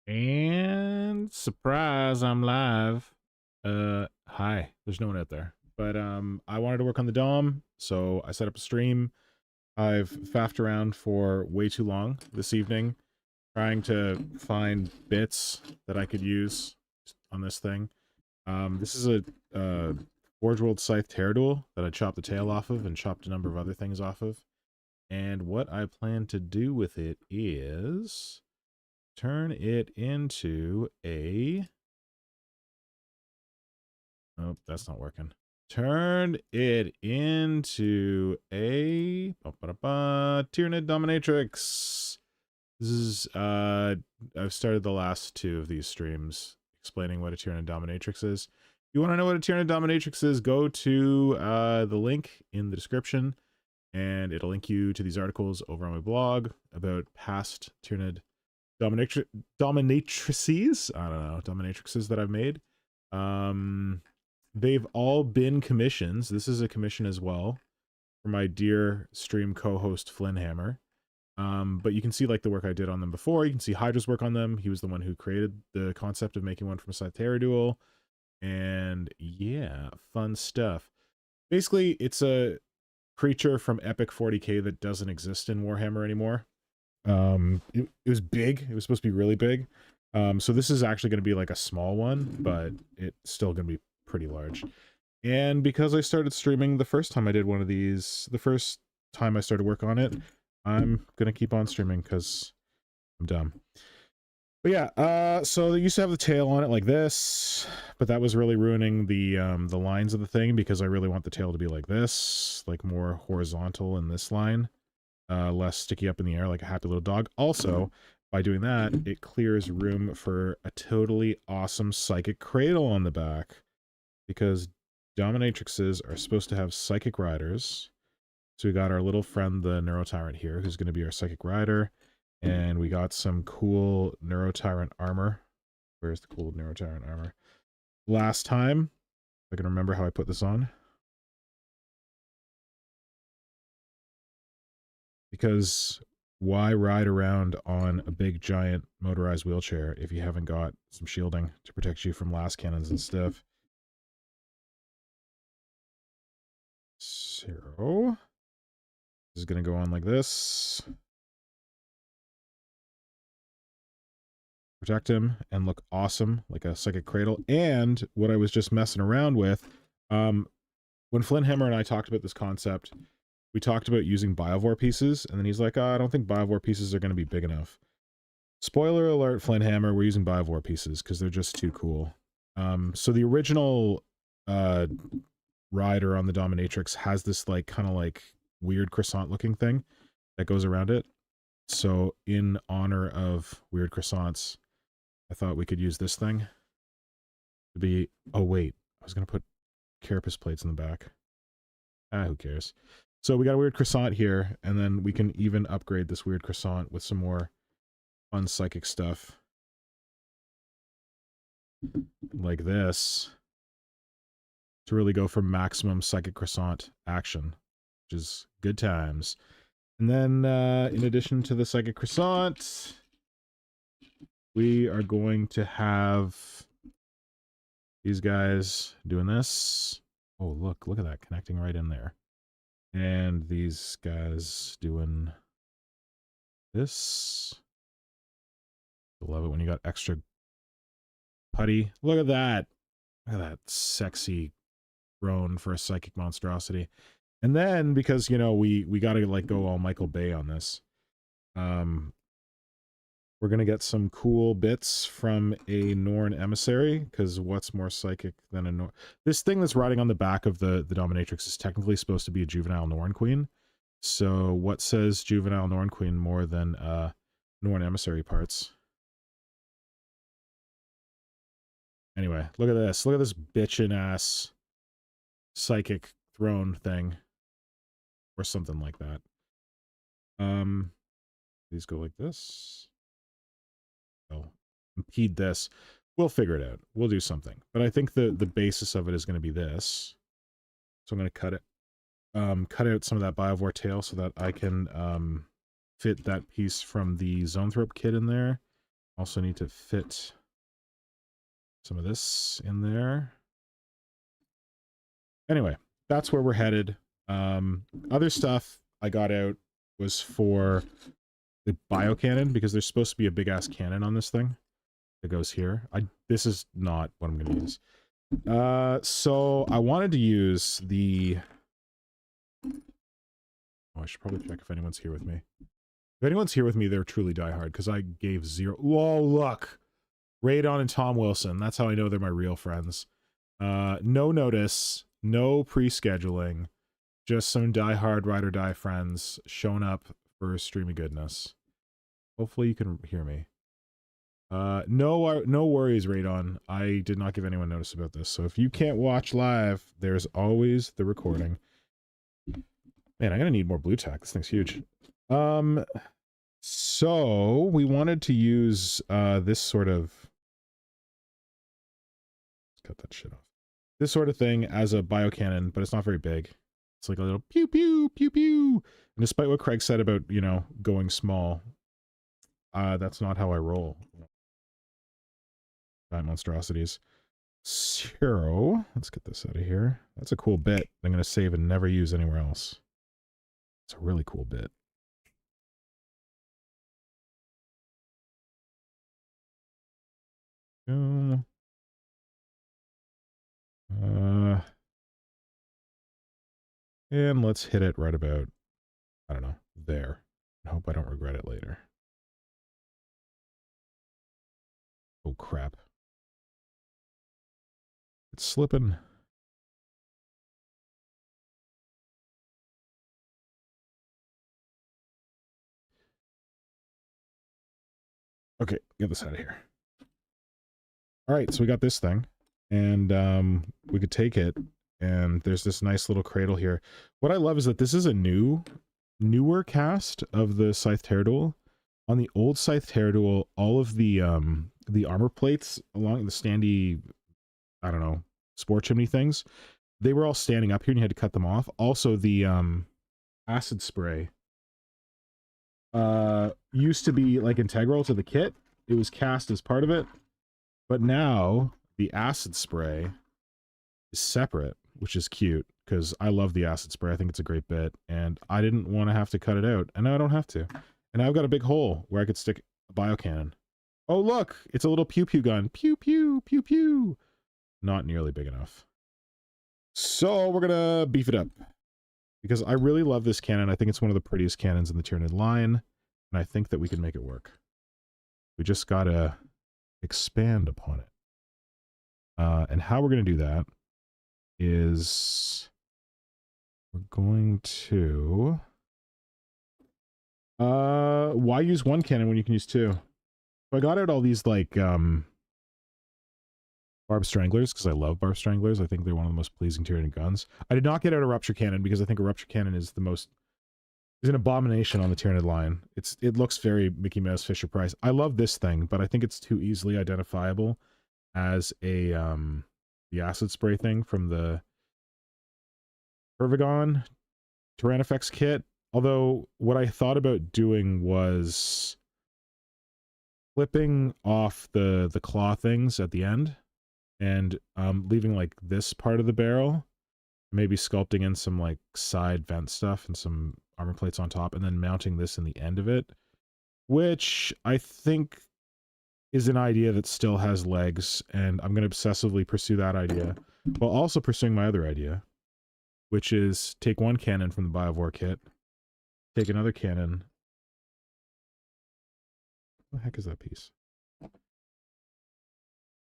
And surprise, I'm live. Hi. There's no one out there. But I wanted to work on the DOM, so I set up a stream. I've faffed around for way too long this evening, trying to find bits that I could use on this thing. This is a Forgeworld Heirodule that I chopped the tail off of and chopped a number of other things off of. And what I plan to do with it is turn it into a... Oh, that's not working. Turn it into a Tyranid Dominatrix. This is I've started the last two of these streams explaining what a Tyranid Dominatrix is. If you want to know what a Tyranid Dominatrix is, go to the link in the description, and it'll link you to these articles over on my blog about past Tyranid dominatrices. I don't know, dominatrixes that I've made. They've all been commissions. This is a commission as well for my dear stream co-host Flynnhammer. But you can see like the work I did on them before. You can see Hydra's work on them. He was the one who created the concept of making one from Heirodule. And yeah, fun stuff. Basically, it's a creature from Epic 40k that doesn't exist in Warhammer anymore. It was big. It was supposed to be really big. So this is actually going to be like a small one, but it's still going to be pretty large. And because I started streaming the first time I did one of these, the first time I started work on it, I'm going to keep on streaming because I'm dumb. But yeah, so they used to have the tail on it like this, but that was really ruining the lines of the thing because I really want the tail to be like this, like more horizontal in this line, less sticky up in the air like a happy little dog. Also, by doing that, it clears room for a totally awesome psychic cradle on the back, because dominatrixes are supposed to have psychic riders. So we got our little friend, the Neurotyrant here, who's going to be our psychic rider. And we got some cool Neurotyrant armor. Where's the cool Neurotyrant armor? Last time, if I can remember how I put this on. Because why ride around on a big, giant motorized wheelchair if you haven't got some shielding to protect you from last cannons and stuff? So, this is going to go on like this. Protect him and look awesome like a psychic cradle. And what I was just messing around with, when Flynnhammer and I talked about this concept, we talked about using Biovore pieces, and then he's like, I don't think Biovore pieces are going to be big enough. Spoiler alert, Flynnhammer, we're using Biovore pieces because they're just too cool. So the original rider on the Dominatrix has this like kind of like weird croissant looking thing that goes around it. So in honor of weird croissants, I thought we could use this thing to be... Oh, wait. I was going to put carapace plates in the back. Who cares? So we got a weird croissant here, and then we can even upgrade this weird croissant with some more fun psychic stuff. Like this. To really go for maximum psychic croissant action, which is good times. And then, in addition to the psychic croissant, we are going to have these guys doing this. Oh, look at that, connecting right in there. And these guys doing this. I love it when you got extra putty. Look at that. Look at that sexy drone for a psychic monstrosity. And then, because, you know, we got to like go all Michael Bay on this. We're going to get some cool bits from a Norn emissary, because what's more psychic than a Norn? This thing that's riding on the back of the Dominatrix is technically supposed to be a juvenile Norn Queen. So what says juvenile Norn Queen more than Norn emissary parts? Anyway, look at this. Look at this bitchin' ass psychic throne thing. Or something like that. These go like this. Oh, impede this. We'll figure it out. We'll do something. But I think the basis of it is going to be this. So I'm going to cut it. Cut out some of that Biovore tail so that I can fit that piece from the Zoanthrope kit in there. Also need to fit some of this in there. Anyway, that's where we're headed. Other stuff I got out was for the bio cannon, because there's supposed to be a big ass cannon on this thing that goes here. This is not what I'm gonna use. So I wanted to use the... Oh, I should probably check if anyone's here with me. If anyone's here with me, they're truly diehard, because I gave 0... Whoa, look! Radon and Tom Wilson. That's how I know they're my real friends. No notice, no pre-scheduling, just some diehard ride or die friends showing up for a stream of goodness. Hopefully you can hear me. No worries, Radon. I did not give anyone notice about this. So if you can't watch live, there's always the recording. Man, I'm gonna need more blue tack. This thing's huge. So we wanted to use this sort of... Let's cut that shit off. This sort of thing as a bio cannon, but it's not very big. It's like a little pew pew pew pew. And despite what Craig said about, you know, going small, that's not how I roll. Giant monstrosities. So let's get this out of here. That's a cool bit I'm going to save and never use anywhere else. It's a really cool bit. And let's hit it right about, I don't know, there. I hope I don't regret it later. Oh crap. It's slipping. Okay, get this out of here. All right, so we got this thing, and we could take it, and there's this nice little cradle here. What I love is that this is a newer cast of the Scythe Heirodule. On the old Scythe Heirodule, all of the armor plates along the standy, I don't know, spore chimney things, they were all standing up here, and you had to cut them off. Also, the acid spray used to be like integral to the kit. It was cast as part of it, but now the acid spray is separate, which is cute because I love the acid spray. I think it's a great bit, and I didn't want to have to cut it out, and now I don't have to. And I've got a big hole where I could stick a bio cannon. Oh look, it's a little pew pew gun. Pew pew pew pew. Not nearly big enough. So we're gonna beef it up because I really love this cannon. I think it's one of the prettiest cannons in the Tyranid line, and I think that we can make it work. We just gotta expand upon it. And how we're gonna do that is we're going to why use one cannon when you can use two? So I got out all these like barb stranglers because I love barb stranglers. I think they're one of the most pleasing Tyranid guns. I did not get out a rupture cannon because I think a rupture cannon is an abomination on the Tyranid line. It looks very Mickey Mouse Fisher Price. I love this thing, but I think it's too easily identifiable as a the acid spray thing from the Pervigon Tyrannifex kit. Although what I thought about doing was flipping off the claw things at the end and leaving like this part of the barrel, maybe sculpting in some like side vent stuff and some armor plates on top, and then mounting this in the end of it, which I think is an idea that still has legs, and I'm going to obsessively pursue that idea while also pursuing my other idea, which is take one cannon from the Biovore kit, take another cannon. What the heck is that piece?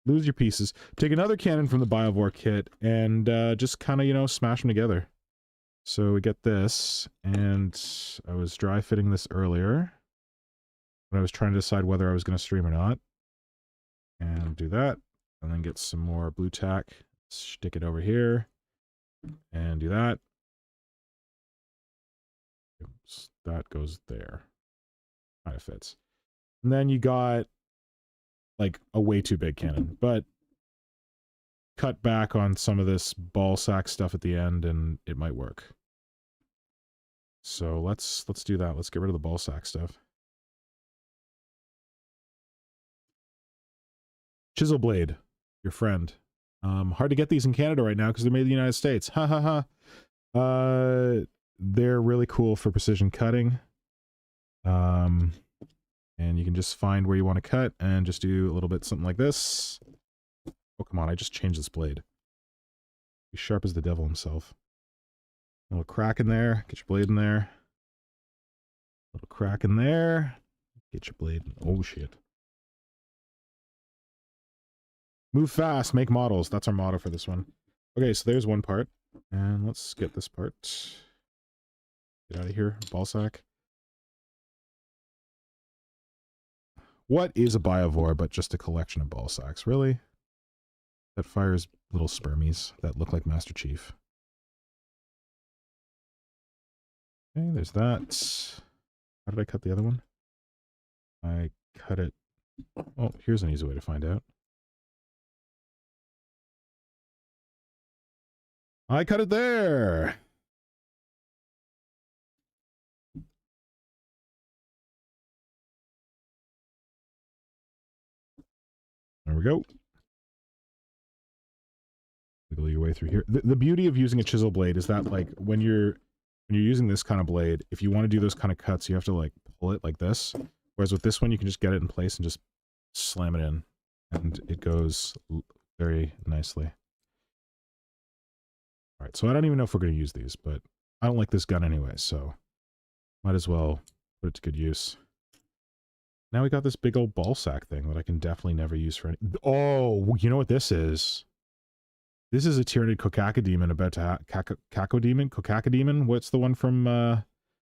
Lose your pieces. Take another cannon from the Biovore kit and just kind of, you know, smash them together. So we get this, and I was dry fitting this earlier when I was trying to decide whether I was going to stream or not. And do that, and then get some more blue tack, stick it over here, and do that. Oops, that goes there. Kind of fits. And then you got like a way too big cannon, but cut back on some of this ball sack stuff at the end and it might work. So let's do that. Let's get rid of the ball sack stuff. Chisel blade, your friend. Hard to get these in Canada right now because they're made in the United States. Ha ha ha. They're really cool for precision cutting. And you can just find where you want to cut and just do a little bit something like this. Oh, come on, I just changed this blade. He's sharp as the devil himself. A little crack in there, get your blade in there. A little crack in there, get your blade in. Oh shit. Move fast, make models. That's our motto for this one. Okay, so there's one part. And let's get this part. Get out of here, ball sack. What is a biovore but just a collection of ball sacks? Really? That fires little spermies that look like Master Chief. Okay, there's that. How did I cut the other one? I cut it. Oh, here's an easy way to find out. I cut it there! There we go. Wiggle your way through here. The beauty of using a chisel blade is that, like, when you're using this kind of blade, if you want to do those kind of cuts, you have to, like, pull it like this. Whereas with this one, you can just get it in place and just slam it in. And it goes very nicely. Alright, so I don't even know if we're going to use these, but I don't like this gun anyway, so might as well put it to good use. Now we got this big old ball sack thing that I can definitely never use for any... Oh, you know what this is? This is a Tyranid Cacodemon about to Cacodemon? What's the one from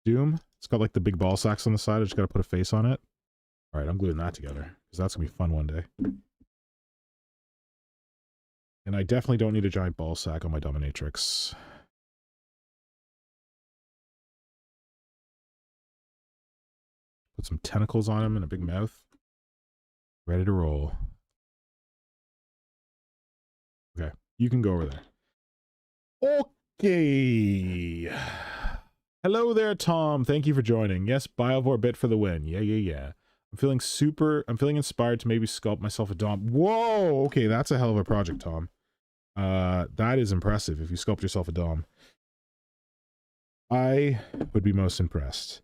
Doom? It's got like the big ball sacks on the side. I just got to put a face on it. Alright, I'm gluing that together, because that's going to be fun one day. And I definitely don't need a giant ball sack on my Dominatrix. Put some tentacles on him and a big mouth. Ready to roll. Okay, you can go over there. Okay. Hello there, Tom. Thank you for joining. Yes, Biovore bit for the win. Yeah. I'm feeling inspired to maybe sculpt myself a Dom. Whoa! Okay, that's a hell of a project, Tom. That is impressive if you sculpt yourself a Dom. I would be most impressed.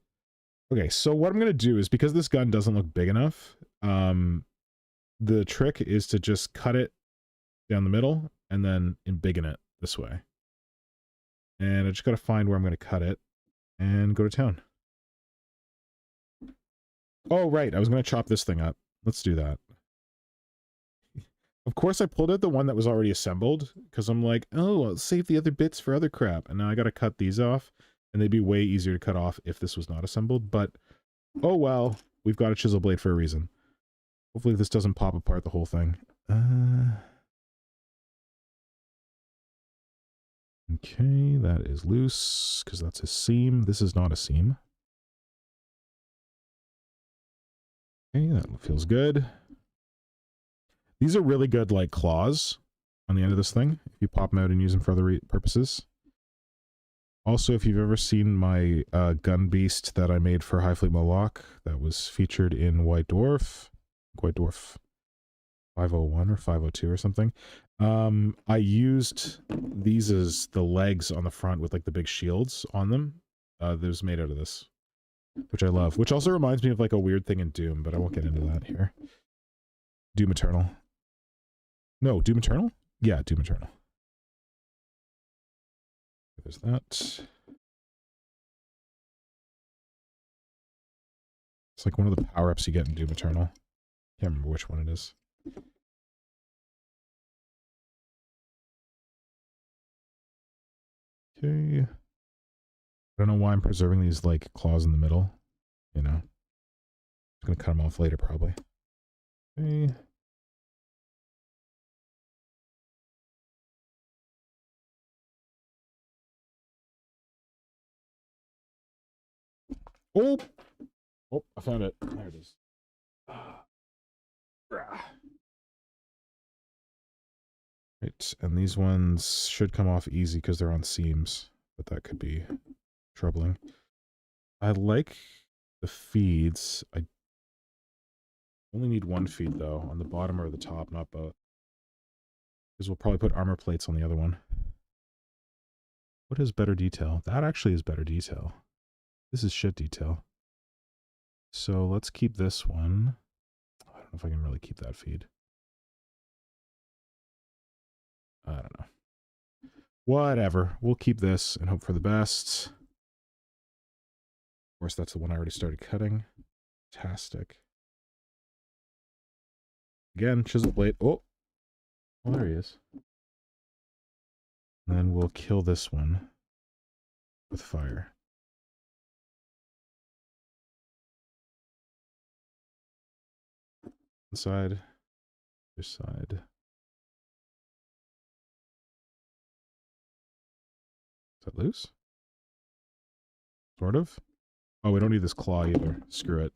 Okay, so what I'm going to do is, because this gun doesn't look big enough, the trick is to just cut it down the middle and then embiggen it this way. And I just got to find where I'm going to cut it and go to town. Oh, right. I was going to chop this thing up. Let's do that. Of course, I pulled out the one that was already assembled because I'm like, oh, I'll save the other bits for other crap. And now I got to cut these off, and they'd be way easier to cut off if this was not assembled. But, oh well, we've got a chisel blade for a reason. Hopefully this doesn't pop apart the whole thing. Okay, that is loose because that's a seam. This is not a seam. Okay, that feels good. These are really good, like, claws on the end of this thing, if you pop them out and use them for other purposes. Also, if you've ever seen my gun beast that I made for High Fleet Moloch, that was featured in White Dwarf 501 or 502 or something, I used these as the legs on the front with, like, the big shields on them. That was made out of this, which I love. Which also reminds me of, like, a weird thing in Doom, but I won't get into that here. Doom Eternal. No, Doom Eternal? Yeah, Doom Eternal. There's that. It's like one of the power-ups you get in Doom Eternal. Can't remember which one it is. Okay. I don't know why I'm preserving these, like, claws in the middle. You know. I'm gonna cut them off later, probably. Okay. Oh! Oh, I found it. There it is. Right, and these ones should come off easy because they're on seams, but that could be troubling. I like the feeds. Only need one feed, though, on the bottom or the top, not both. Because we'll probably put armor plates on the other one. What is better detail? That actually is better detail. This is shit detail. So let's keep this one. I don't know if I can really keep that feed. I don't know. Whatever. We'll keep this and hope for the best. Of course, that's the one I already started cutting. Fantastic. Again, chisel blade. Oh, well, there he is. And then we'll kill this one with fire. One side, other side. Is that loose? Sort of. Oh, we don't need this claw either. Screw it.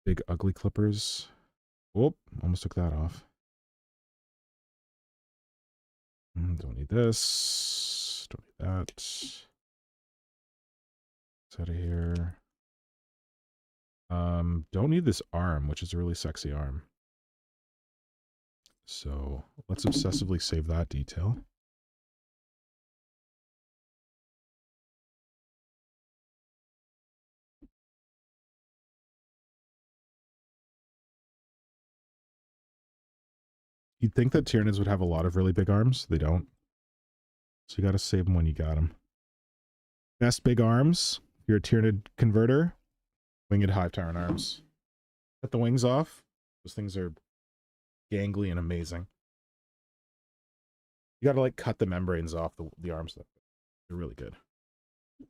Big ugly clippers. Oh, almost took that off. Don't need this. Don't need that. It's out of here. Don't need this arm, which is a really sexy arm. So let's obsessively save that detail. You'd think that Tyranids would have a lot of really big arms. They don't. So you got to save them when you got them. Best big arms. If you're a Tyranid converter, winged hive tyrant arms. Cut the wings off. Those things are gangly and amazing. You got to like cut the membranes off the arms. They're really good.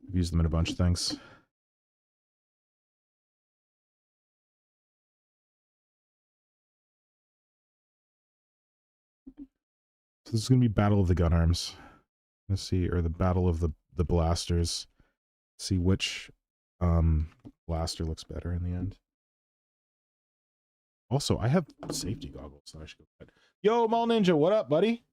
I've used them in a bunch of things. So this is going to be Battle of the Gun Arms. Let's see, or the Battle of the Blasters. See which blaster looks better in the end. Also, I have safety goggles that I should go get. Yo, Mall Ninja, what up, buddy?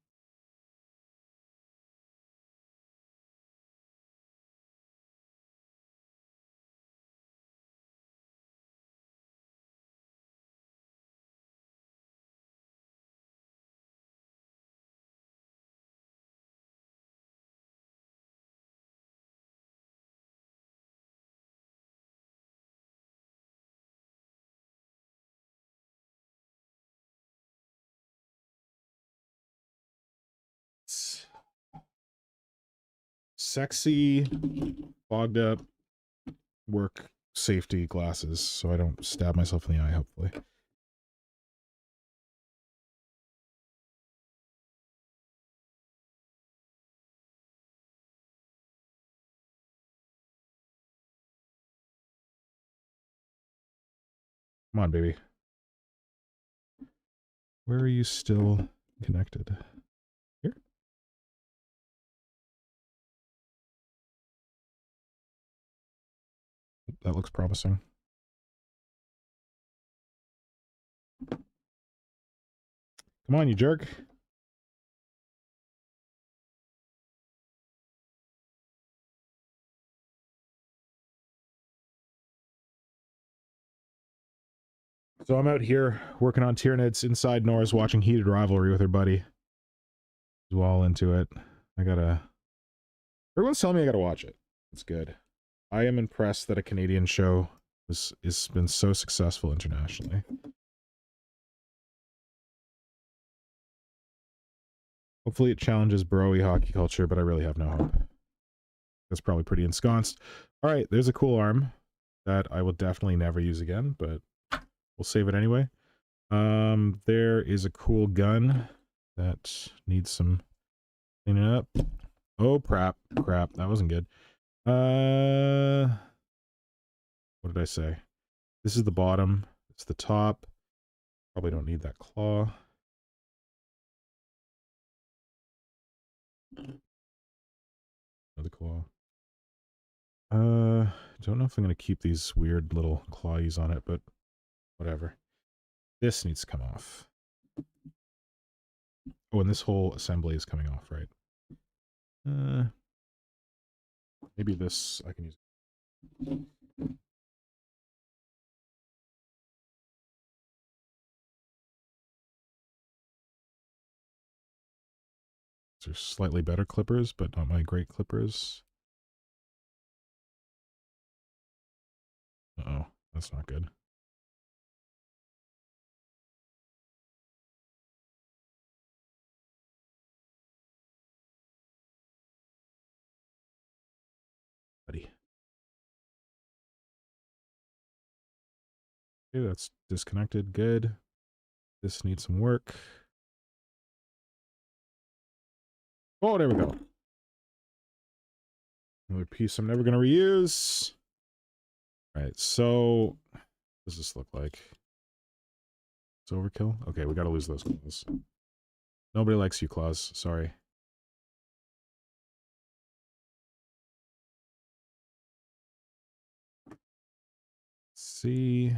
Sexy, fogged up work safety glasses so I don't stab myself in the eye, hopefully. Come on, baby. Where are you still connected? Here? That looks promising. Come on, you jerk. So I'm out here working on Tyranids inside Nora's watching Heated Rivalry with her buddy. He's all into it. Everyone's telling me I gotta watch it. It's good. I am impressed that a Canadian show has been so successful internationally. Hopefully it challenges bro-y hockey culture, but I really have no hope. That's probably pretty ensconced. All right, there's a cool arm that I will definitely never use again, but we'll save it anyway. There is a cool gun that needs some cleaning up. Oh, crap. That wasn't good. What did I say? This is the bottom. It's the top. Probably don't need that claw. Another claw. Don't know if I'm going to keep these weird little clawies on it, but whatever. This needs to come off. Oh, and this whole assembly is coming off, right? Maybe this I can use. These are slightly better clippers, but not my great clippers. Uh-oh, that's not good. Buddy. Okay, that's disconnected. Good. This needs some work. Oh, there we go. Another piece I'm never going to reuse. All right, so what does this look like? It's overkill? Okay, we got to lose those claws. Nobody likes you, claws. Sorry. Let's see.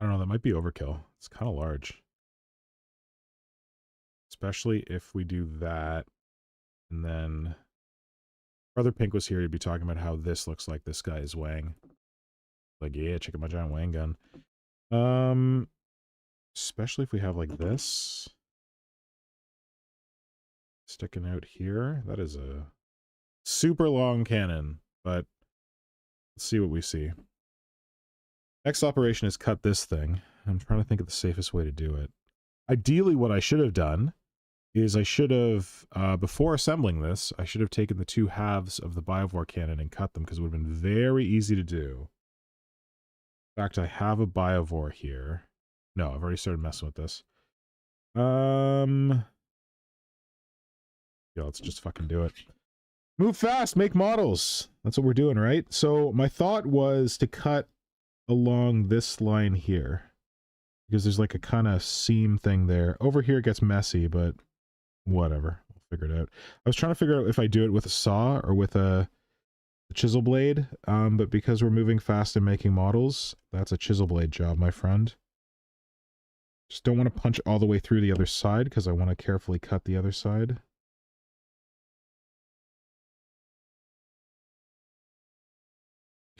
I don't know, that might be overkill. It's kind of large. Especially if we do that, and then Brother Pink was here to be talking about how this looks like this guy is Wang. Like, yeah, check out my giant Wang gun. Especially if we have like this sticking out here. That is a super long cannon, but let's see what we see. Next operation is cut this thing. I'm trying to think of the safest way to do it. Ideally, what I should have done is I should have, before assembling this, I should have taken the two halves of the Biovore cannon and cut them, because it would have been very easy to do. In fact, I have a Biovore here. No, I've already started messing with this. Yeah, let's just fucking do it. Move fast, make models. That's what we're doing, right? So my thought was to cut along this line here, because there's like a kind of seam thing there. Over here it gets messy, but whatever. We'll figure it out. I was trying to figure out if I do it with a saw or with a chisel blade, but because we're moving fast and making models, that's a chisel blade job, my friend. Just don't want to punch all the way through the other side, because I want to carefully cut the other side.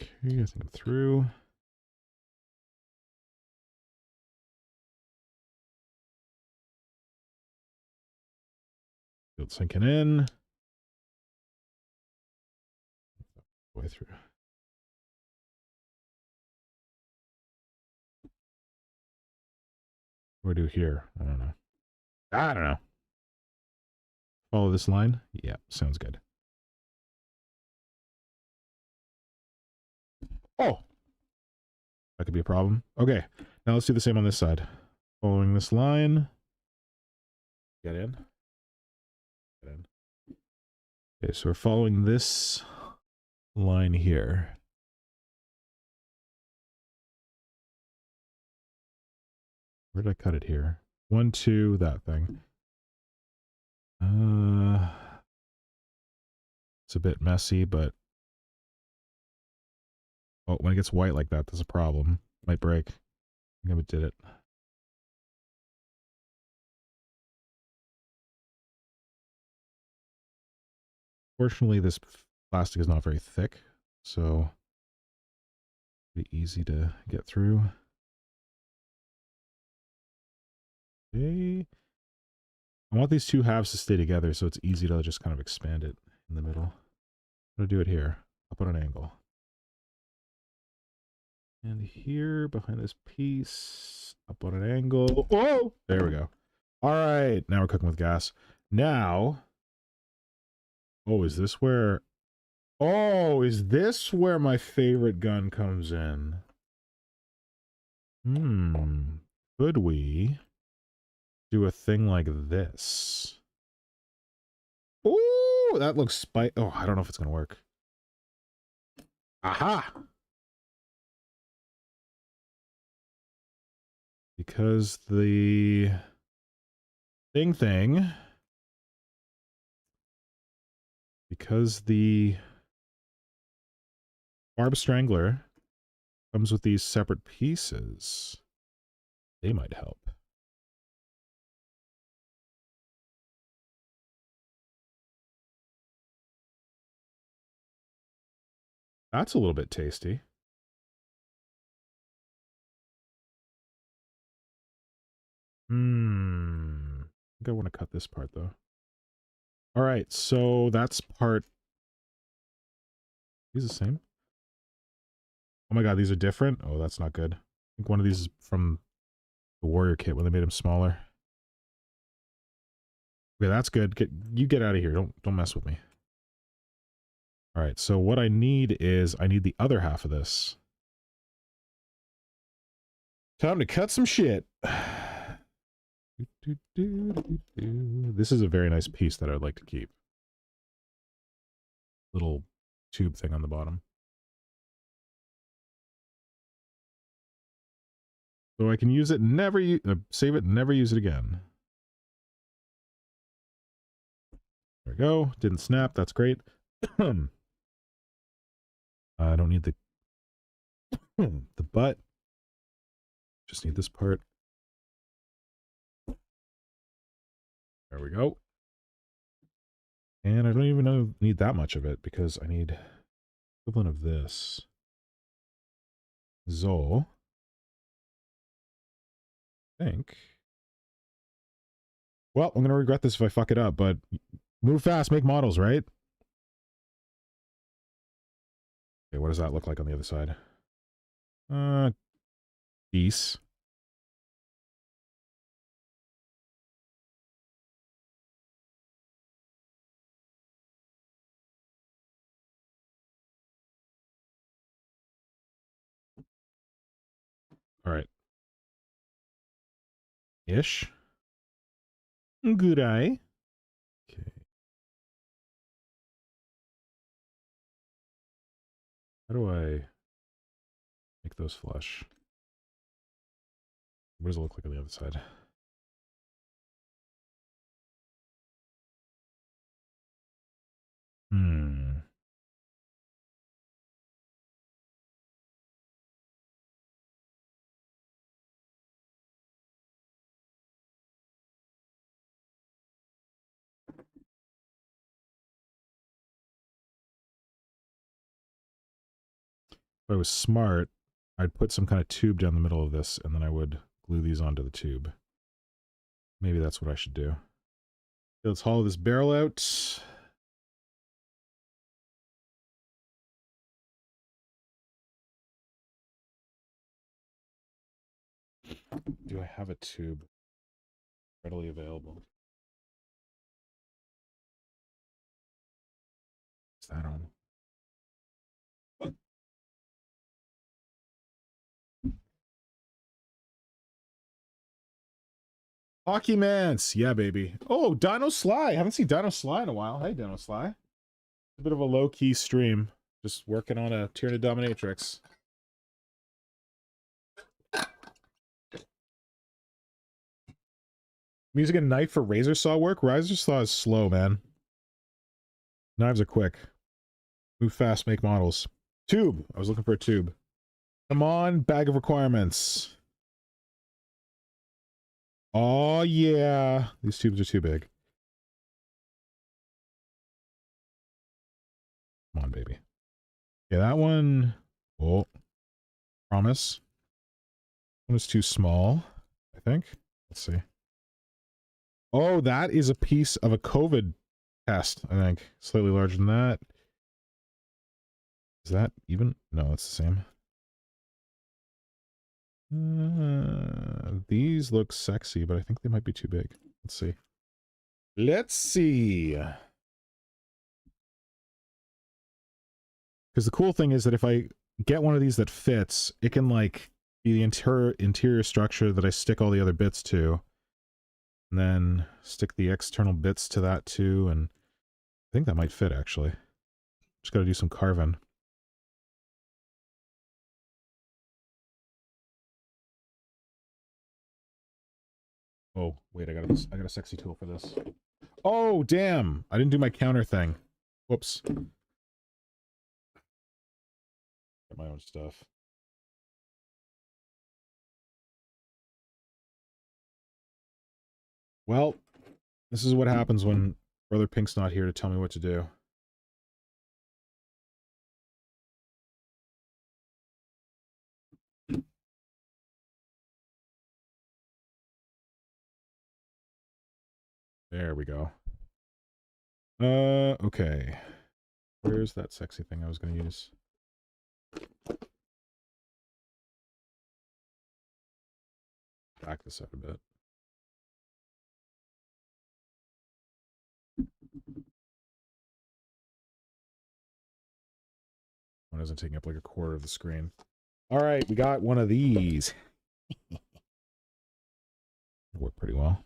Okay, I think I'm through. Feel it sinking in. Way through. What do we do here? I don't know. I don't know. Follow this line? Yeah, sounds good. Oh! That could be a problem. Okay, now let's do the same on this side. Following this line. Get in. Get in. Okay, so we're following this line here. Where did I cut it here? 1, 2, that thing. It's a bit messy, but oh, when it gets white like that, there's a problem. Might break. I think I did it. Fortunately, this plastic is not very thick, so it'll be easy to get through. Okay. I want these two halves to stay together, so it's easy to just kind of expand it in the middle. I'm going to do it here, up on an angle. And here, behind this piece, up on an angle. Oh! There we go. All right, now we're cooking with gas. Now, oh, is this where... Oh, is this where my favorite gun comes in? Could we do a thing like this? Ooh, that looks Oh, I don't know if it's going to work. Aha! Because the because the Barb Strangler comes with these separate pieces, they might help. That's a little bit tasty. I think I want to cut this part though. All right, so that's part. These the same? Oh my god, these are different? Oh, that's not good. I think one of these is from the warrior kit when they made him smaller. Okay, that's good. You get out of here. Don't mess with me. All right, so what I need is I need the other half of this. Time to cut some shit. This is a very nice piece that I would like to keep. Little tube thing on the bottom. So I can use it, never save it, never use it again. There we go. Didn't snap. That's great. I don't need the the butt. Just need this part. There we go. And I don't even need that much of it because I need equivalent of this. Zol. I think. Well, I'm going to regret this if I fuck it up, but move fast, make models, right? Okay, what does that look like on the other side? Peace. All right. Ish. Good eye. Okay. How do I make those flush? What does it look like on the other side? If I was smart, I'd put some kind of tube down the middle of this, and then I would glue these onto the tube. Maybe that's what I should do. Let's hollow this barrel out. Do I have a tube readily available? Is that on? Hockey Mance! Yeah, baby. Oh, Dino Sly! I haven't seen Dino Sly in a while. Hey, Dino Sly. A bit of a low-key stream. Just working on a Tyranid Dominatrix. I'm using a knife for razor saw work. Razor saw is slow, man. Knives are quick. Move fast, make models. Tube! I was looking for a tube. Come on, bag of requirements. Oh, yeah. These tubes are too big. Come on, baby. Yeah, that one... Oh. Promise. One is too small, I think. Let's see. Oh, that is a piece of a COVID test, I think. Slightly larger than that. Is that even? No, it's the same. These look sexy, but I think they might be too big. Let's see. Let's see. Because the cool thing is that if I get one of these that fits, it can, like, be the interior structure that I stick all the other bits to. And then stick the external bits to that too, and I think that might fit, actually. Just gotta do some carving. Oh, wait, I got a sexy tool for this. Oh, damn! I didn't do my counter thing. Whoops. Got my own stuff. Well, this is what happens when Brother Pink's not here to tell me what to do. There we go. Okay. Where's that sexy thing I was going to use? Back this up a bit. One isn't taking up like a quarter of the screen. All right, we got one of these. Worked pretty well.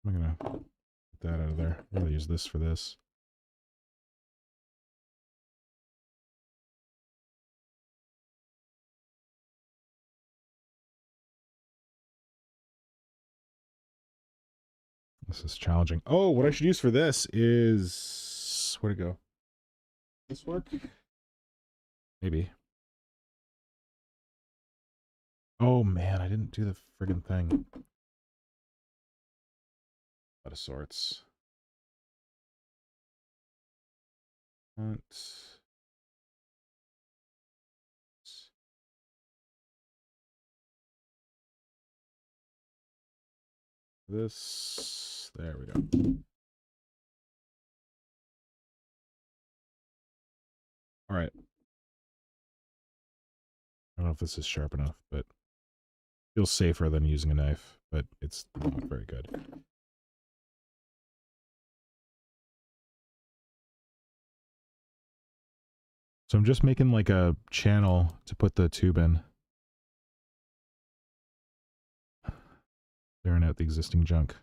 I'm gonna get that out of there. I'm gonna use this for this. This is challenging. Oh, what I should use for this is... Where'd it go? This work? Maybe. Oh, man, I didn't do the friggin' thing. Out of sorts. This... There we go. All right. I don't know if this is sharp enough, but feels safer than using a knife, but it's not very good. So I'm just making like a channel to put the tube in. Clearing out the existing junk.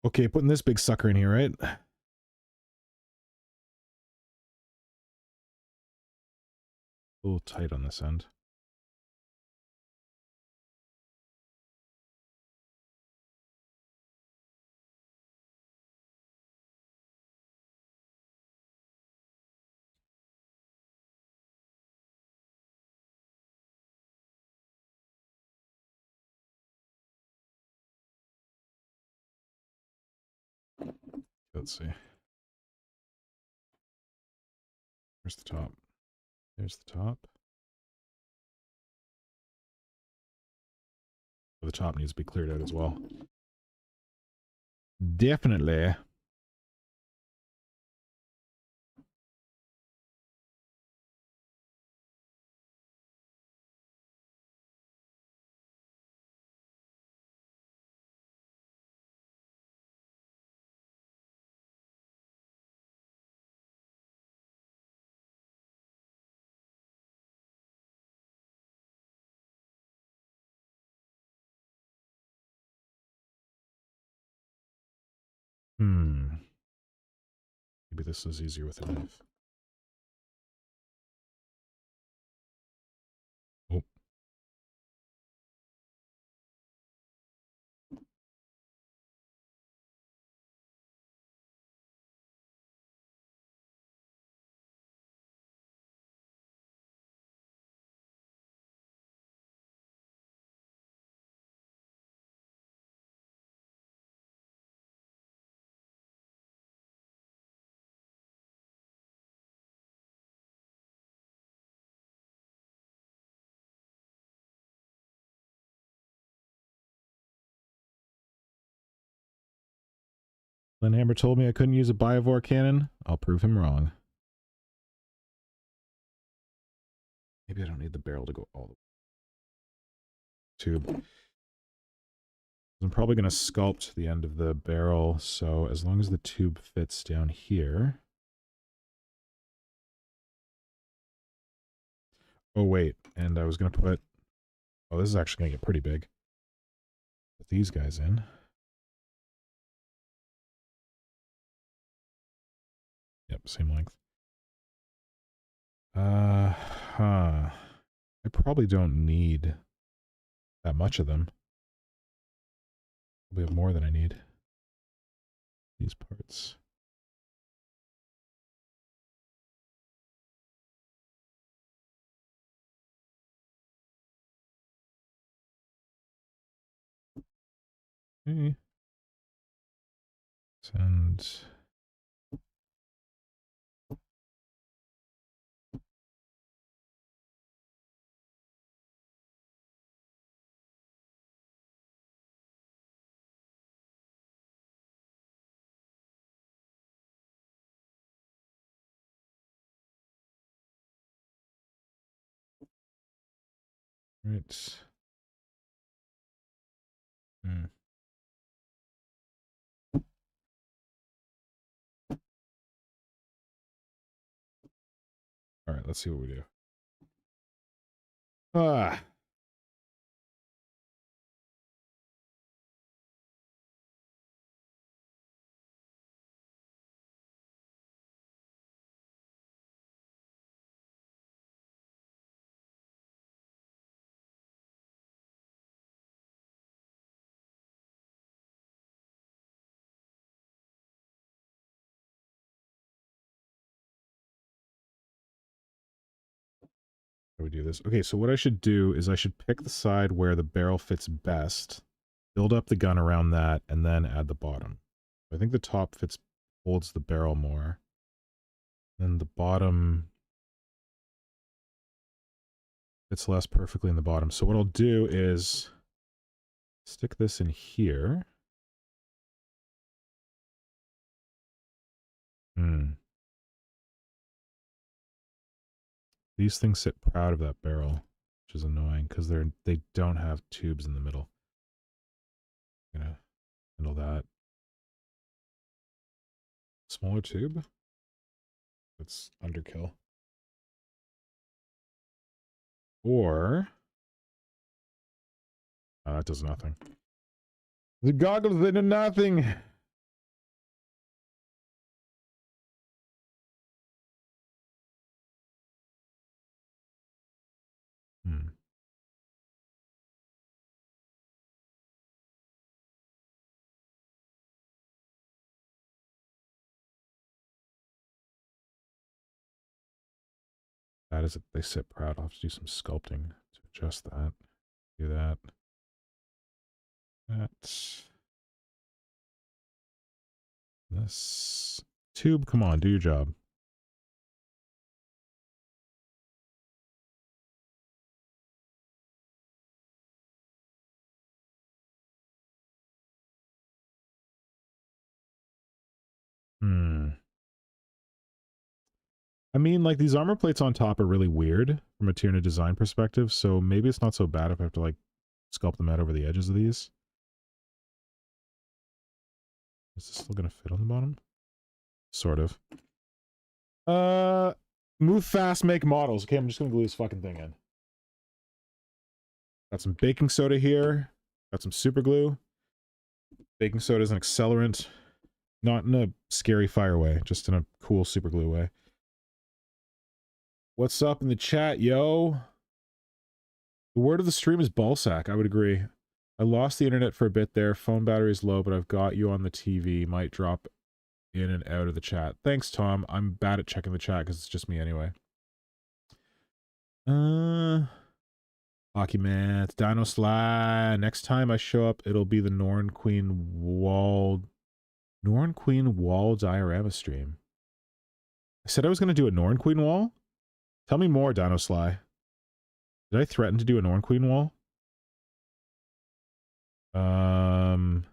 Okay, putting this big sucker in here, right? A little tight on this end. Let's see. Where's the top? There's the top. The top needs to be cleared out as well. Definitely. Maybe this is easier with a knife. Oh. Hammer told me I couldn't use a Biovore cannon. I'll prove him wrong. Maybe I don't need the barrel to go all the way. Tube. I'm probably going to sculpt the end of the barrel, so as long as the tube fits down here. Oh, wait, and I was going to put... Oh, this is actually going to get pretty big. Put these guys in. Yep, same length. I probably don't need that much of them. We have more than I need. These parts. Okay. Send. Right. Hmm. All right, let's see what we do. Ah. How do we do this? Okay, so what I should do is I should pick the side where the barrel fits best, build up the gun around that, and then add the bottom. I think the top holds the barrel more. Then the bottom fits less perfectly in the bottom. So what I'll do is stick this in here. These things sit proud of that barrel, which is annoying because they don't have tubes in the middle. I'm gonna handle that. Smaller tube? That's underkill. Or oh, that does nothing. The goggles, they do nothing. Hmm. That is it. They sit proud. I'll have to do some sculpting to adjust that. Do that. That's this tube. Come on, do your job. Hmm. I mean, like, these armor plates on top are really weird from a Tyranid design perspective, so maybe it's not so bad if I have to, like, sculpt them out over the edges of these. Is this still gonna fit on the bottom? Sort of. Move fast, make models. Okay, I'm just gonna glue this fucking thing in. Got some baking soda here. Got some super glue. Baking soda is an accelerant. Not in a scary fire way, just in a cool super glue way. What's up in the chat, yo? The word of the stream is ballsack. I would agree. I lost the internet for a bit there. Phone battery is low, but I've got you on the TV. Might drop in and out of the chat. Thanks, Tom. I'm bad at checking the chat because it's just me anyway. Hockey man, it's Dino Sly. Next time I show up, it'll be the Norn Queen Wall diorama stream. I said I was going to do a Norn Queen wall? Tell me more, Dino Sly. Did I threaten to do a Norn Queen wall? Because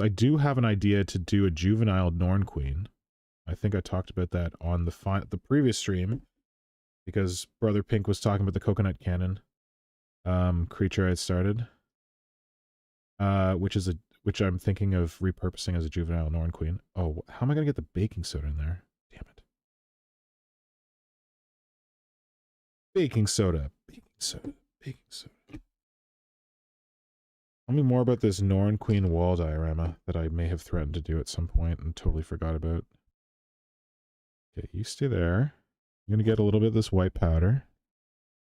I do have an idea to do a juvenile Norn Queen. I think I talked about that on the previous stream, because Brother Pink was talking about the coconut cannon creature I had started, which I'm thinking of repurposing as a juvenile Norn Queen. Oh, how am I gonna get the baking soda in there? Damn it! Baking soda, baking soda, baking soda. Tell me more about this Norn Queen wall diorama that I may have threatened to do at some point and totally forgot about. Okay, you stay there. I'm gonna get a little bit of this white powder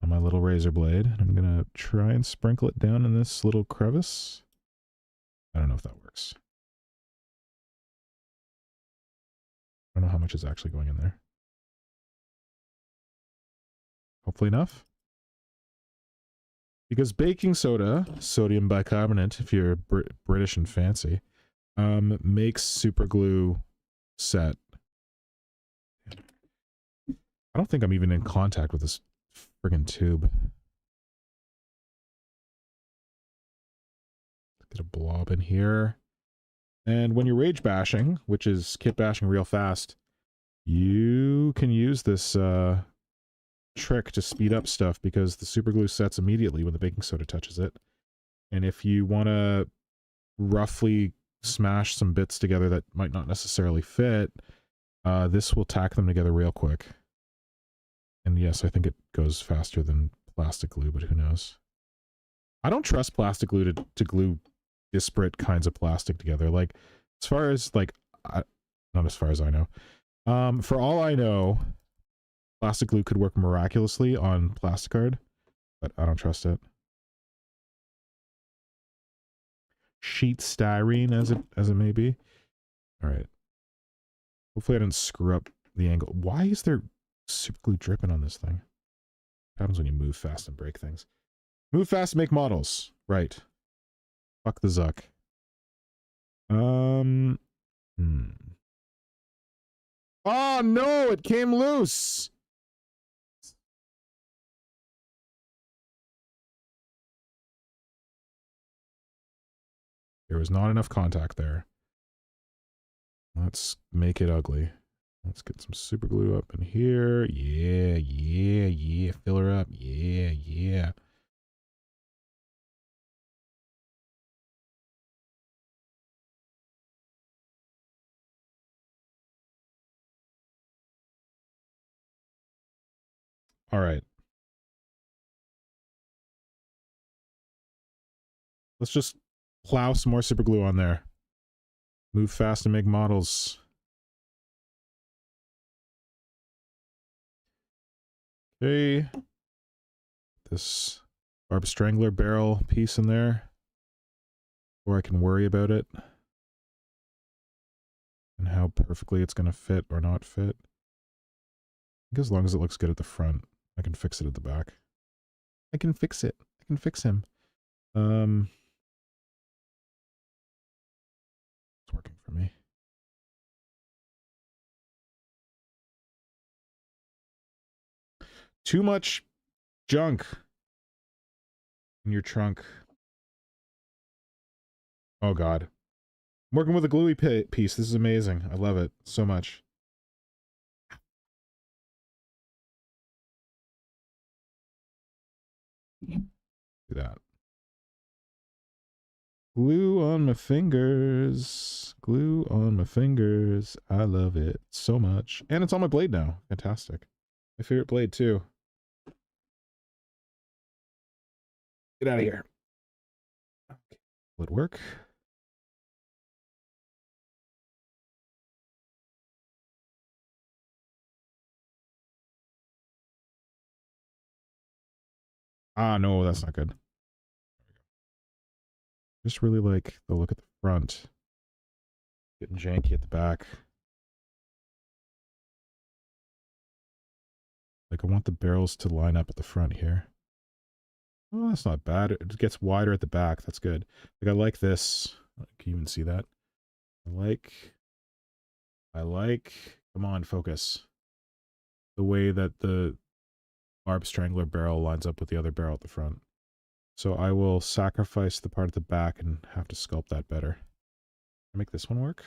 on my little razor blade, and I'm gonna try and sprinkle it down in this little crevice. I don't know if that works. I don't know how much is actually going in there. Hopefully enough. Because baking soda, sodium bicarbonate, if you're British and fancy, makes super glue set. I don't think I'm even in contact with this friggin' tube. Get a blob in here. And when you're rage bashing, which is kit bashing real fast, you can use this trick to speed up stuff because the super glue sets immediately when the baking soda touches it. And if you want to roughly smash some bits together that might not necessarily fit, this will tack them together real quick. And yes, I think it goes faster than plastic glue, but who knows? I don't trust plastic glue to glue disparate kinds of plastic together. Like, as far as, like, not as far as I know. For all I know, plastic glue could work miraculously on plasticard, but I don't trust it. Sheet styrene, as it may be. All right. Hopefully I didn't screw up the angle. Why is there super glue dripping on this thing? What happens when you move fast and break things? Move fast and make models. Right. Fuck the Zuck. Oh no, it came loose. There was not enough contact there. Let's make it ugly. Let's get some super glue up in here. Yeah, yeah, yeah. Fill her up. Yeah, yeah. All right. Let's just plow some more super glue on there. Move fast and make models. Okay. This barb strangler barrel piece in there. Or I can worry about it. And how perfectly it's going to fit or not fit. I think as long as it looks good at the front, I can fix it at the back. I can fix it. I can fix him. It's working for me. Too much junk in your trunk. Oh god. I'm working with a gluey piece. This is amazing. I love it so much. Do that. Glue on my fingers. Glue on my fingers. I love it so much. And it's on my blade now. Fantastic. My favorite blade too. Get out of here. Okay. Will it work? Ah, no, that's not good. Just really like the look at the front. Getting janky at the back. Like, I want the barrels to line up at the front here. Oh, that's not bad. It gets wider at the back. That's good. Like, I like this. Can you even see that? I like, come on, focus. The way that the barb strangler barrel lines up with the other barrel at the front. So I will sacrifice the part at the back and have to sculpt that better. Make this one work.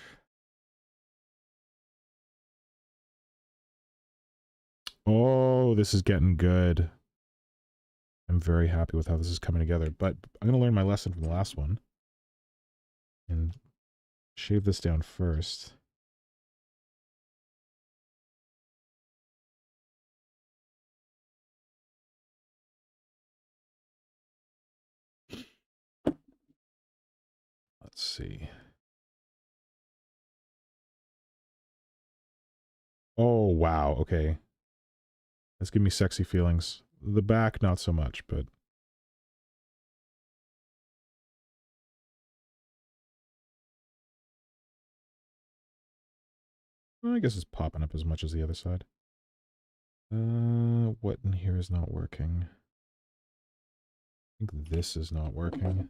Oh, this is getting good. I'm very happy with how this is coming together, but I'm going to learn my lesson from the last one. And shave this down first. Let's see. Oh, wow. Okay. That's giving me sexy feelings. The back, not so much, but... well, I guess it's popping up as much as the other side. What in here is not working? think this is not working.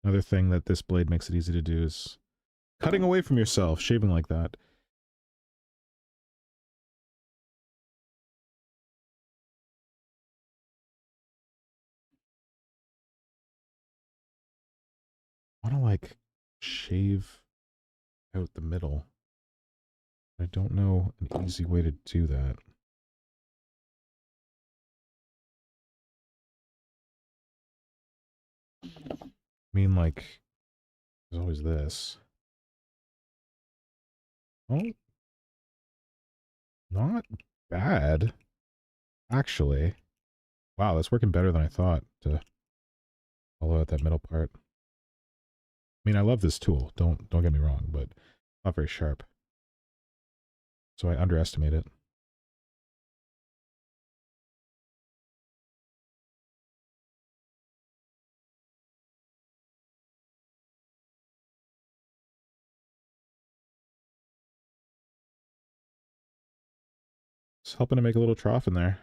Another thing that this blade makes it easy to do is cutting away from yourself, shaving like that. I want to, like, shave out the middle. I don't know an easy way to do that. I mean, like, there's always this. Oh, not bad, actually. Wow, that's working better than I thought to follow out that middle part. I mean, I love this tool. Don't get me wrong, but not very sharp. So I underestimate it. Just helping to make a little trough in there.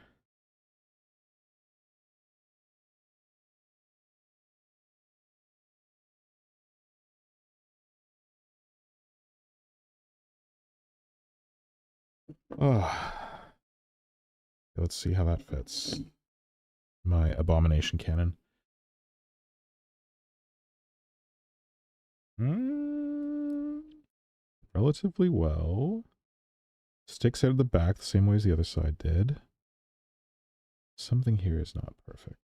Oh. Let's see how that fits. My abomination cannon. Relatively well. Sticks out of the back the same way as the other side did. Something here is not perfect.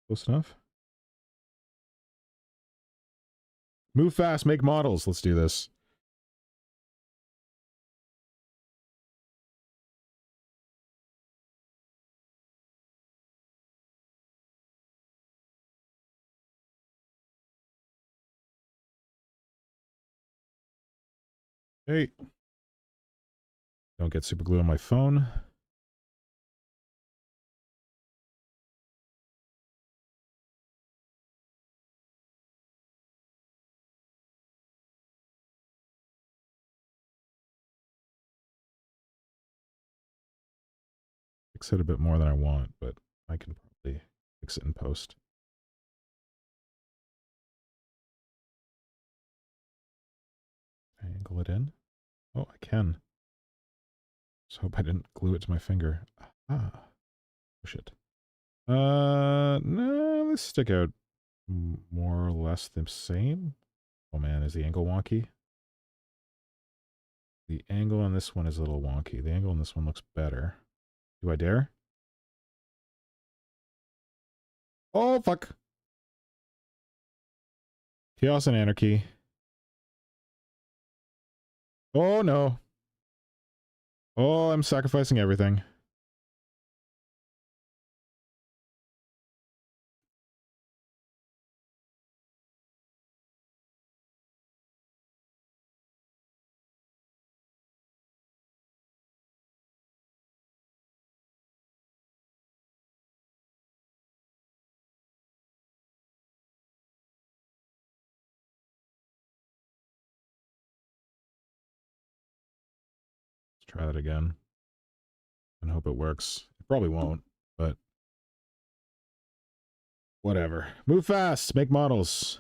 Close enough. Move fast, make models. Let's do this. Hey. Don't get super glue on my phone. Fix it a bit more than I want, but I can probably fix it in post. Angle it in. Oh, I can. Just hope I didn't glue it to my finger. Ah. Oh, shit. No, let's stick out more or less the same. Oh man, is the angle wonky? The angle on this one is a little wonky. The angle on this one looks better. Do I dare? Oh, fuck. Chaos and anarchy. Oh, no. Oh, I'm sacrificing everything. Let's try that again. And hope it works. It probably won't, but whatever. Move fast, make models.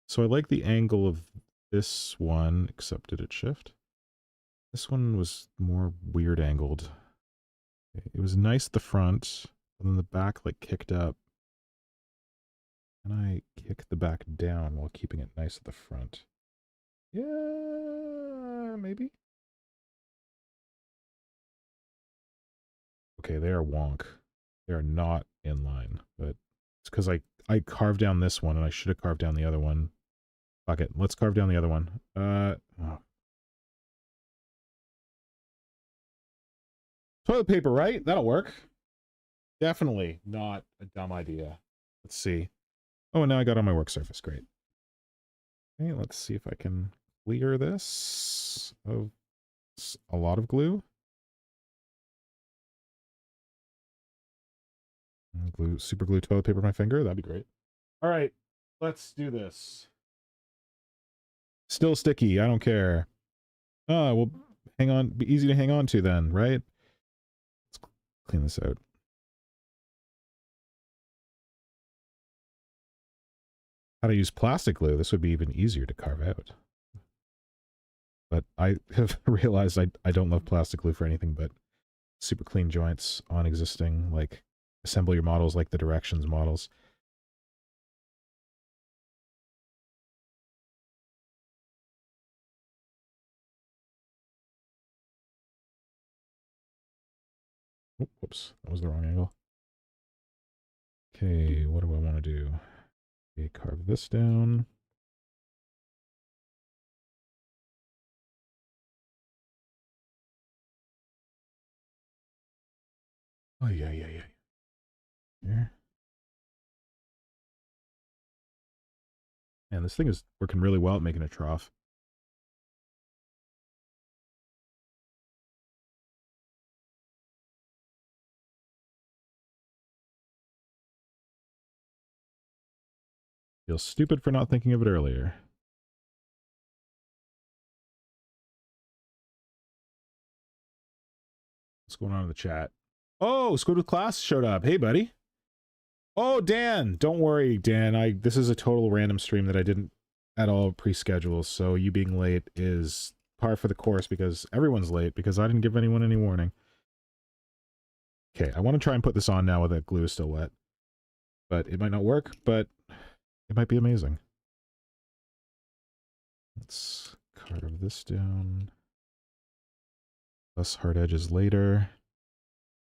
So I like the angle of this one, except did it shift? This one was more weird angled. It was nice at the front, and then the back like kicked up. And I kick the back down while keeping it nice at the front. Yeah, maybe. Okay, they are wonk. They are not in line, but it's because I carved down this one and I should have carved down the other one. Fuck it, let's carve down the other one. Oh. Toilet paper, right? That'll work. Definitely not a dumb idea. Let's see. Oh, and now I got on my work surface. Great. Okay, let's see if I can clear this of a lot of glue. Glue, super glue toilet paper my finger. That'd be great. All right, let's do this. Still sticky. I don't care. Oh, well, hang on. Be easy to hang on to then, right? Let's clean this out. How to use plastic glue. This would be even easier to carve out. But I have realized I don't love plastic glue for anything but super clean joints on existing, like, assemble your models like the directions models. Oh, whoops, that was the wrong angle. Okay, what do I want to do? Okay, carve this down. Oh, yeah. Here. Man, this thing is working really well at making a trough. Feel stupid for not thinking of it earlier. What's going on in the chat? Oh, Squid with Class showed up. Hey, buddy. Oh, Dan. Don't worry, Dan. This is a total random stream that I didn't at all pre-schedule, so you being late is par for the course because everyone's late because I didn't give anyone any warning. Okay, I want to try and put this on now while the glue is still wet. But it might not work, but it might be amazing. Let's carve this down. Less hard edges later.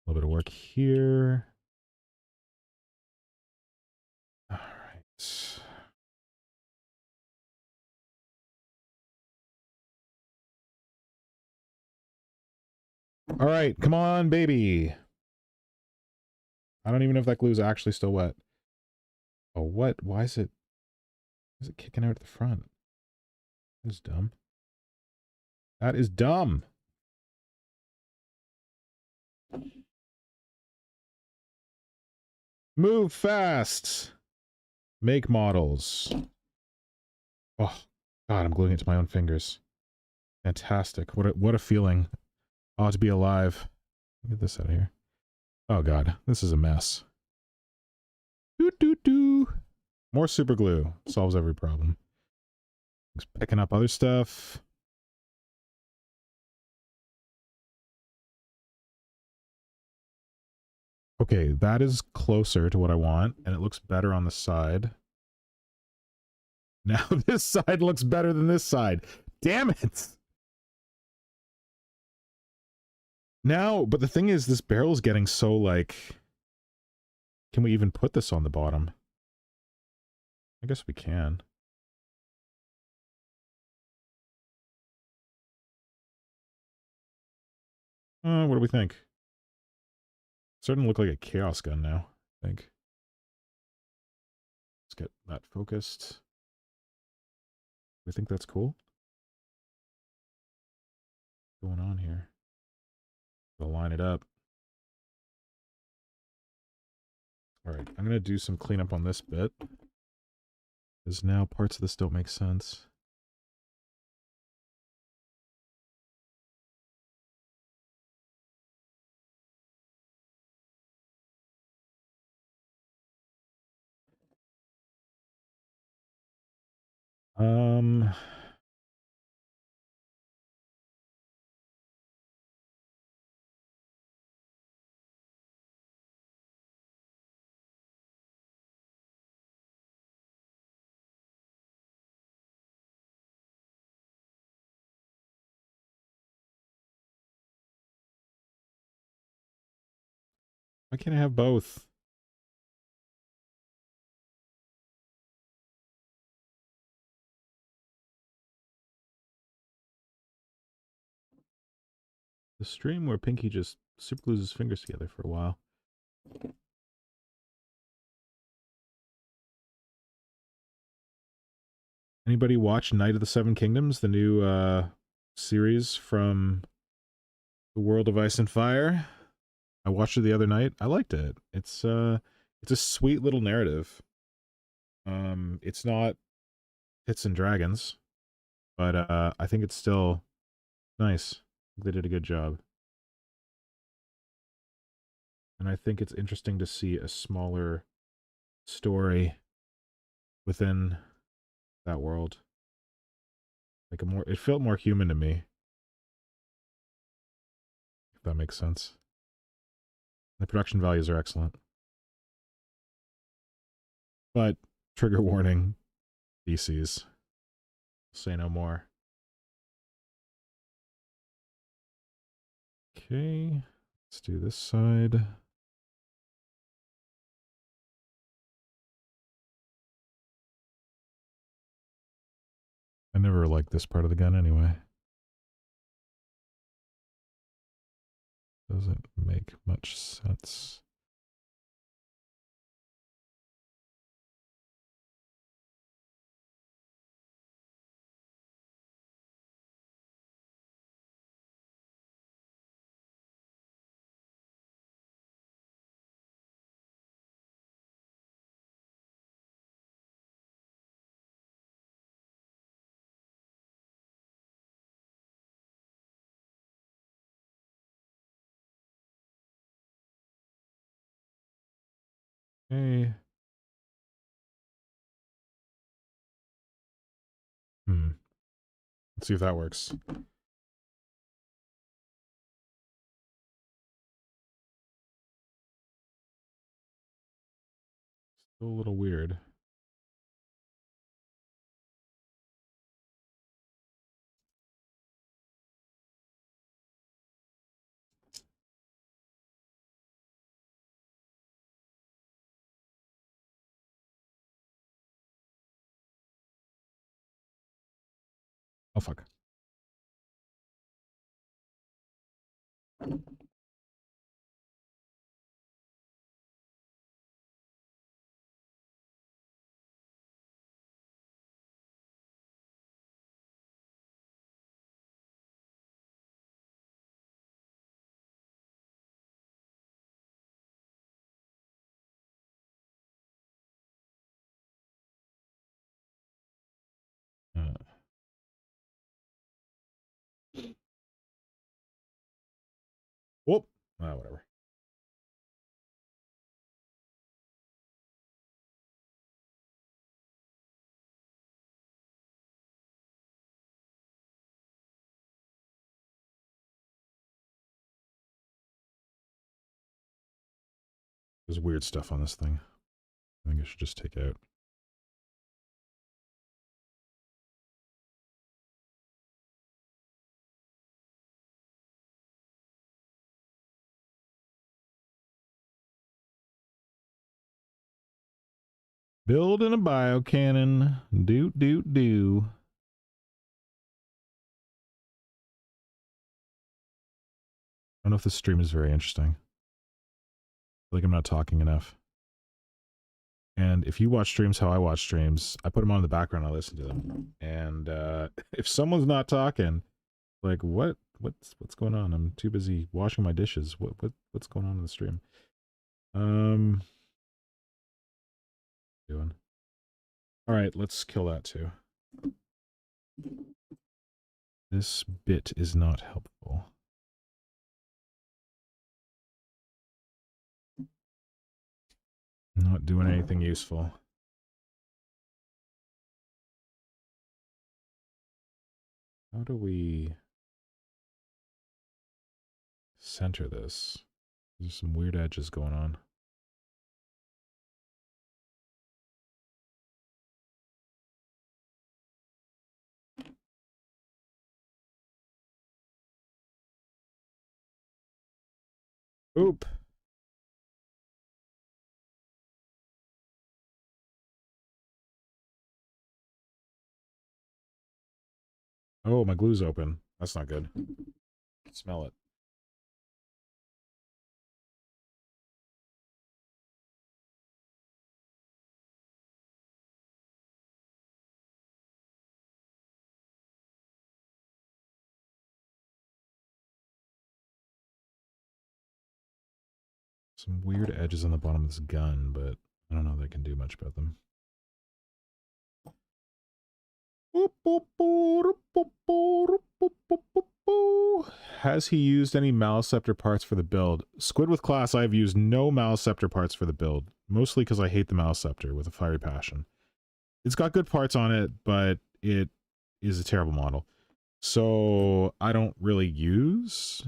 A little bit of work here. All right. All right, come on, baby. I don't even know if that glue is actually still wet. Oh, what? Why is it kicking out at the front? That is dumb. That is dumb. Move fast. Make models. Oh, God, I'm gluing it to my own fingers. Fantastic. What a feeling. Oh, to be alive. Get this out of here. Oh, God. This is a mess. Doo. More super glue. Solves every problem. Just picking up other stuff. Okay, that is closer to what I want, and it looks better on the side. Now this side looks better than this side. Damn it! Now, but the thing is, this barrel is getting so, like... Can we even put this on the bottom? I guess we can. What do we think? It's starting to look like a chaos gun now, I think. Let's get that focused. We think that's cool? What's going on here? We'll line it up. Alright, I'm gonna do some cleanup on this bit. Because now parts of this don't make sense. Why can't I have both? The stream where Pinky just super glues his fingers together for a while. Anybody watch Night of the Seven Kingdoms, the new series from the World of Ice and Fire? I watched it the other night. I liked it. It's a sweet little narrative. It's not Hits and Dragons. but I think it's still nice. They did a good job. And I think it's interesting to see a smaller story within that world. Like it felt more human to me. If that makes sense. The production values are excellent. But, trigger warning, DCs. Say no more. Okay, let's do this side. I never liked this part of the gun anyway. Doesn't make much sense. Okay. Let's see if that works. Still a little weird. Oh, fuck. Whoop. Whatever. There's weird stuff on this thing. I think I should just take out. Building a biocannon. Doot, doot, do. I don't know if this stream is very interesting. I feel like I'm not talking enough. And if you watch streams how I watch streams, I put them on in the background, I listen to them. And if someone's not talking, like what's going on? I'm too busy washing my dishes. What's going on in the stream? Doing. All right, let's kill that too. This bit is not helpful. Not doing anything useful. How do we center this? There's some weird edges going on. Oop. Oh, my glue's open. That's not good. Smell it. Some weird edges on the bottom of this gun, but I don't know if I can do much about them. Has he used any Maliceptor parts for the build? Squid with Class, I've used no Maliceptor parts for the build. Mostly because I hate the Maliceptor with a fiery passion. It's got good parts on it, but it is a terrible model. So I don't really use...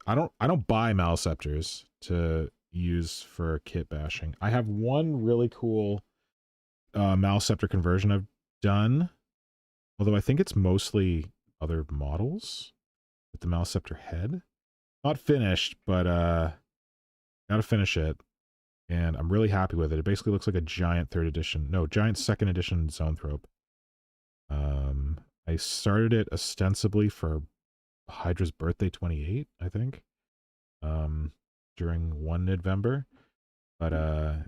I don't buy Maliceptors to use for kit bashing. I have one really cool Maliceptor conversion I've done. Although I think it's mostly other models with the Maliceptor head. Not finished, but gotta finish it. And I'm really happy with it. It basically looks like a giant giant second edition Zoanthrope. I started it ostensibly for Hydra's birthday 28, I think. During 1 November. But I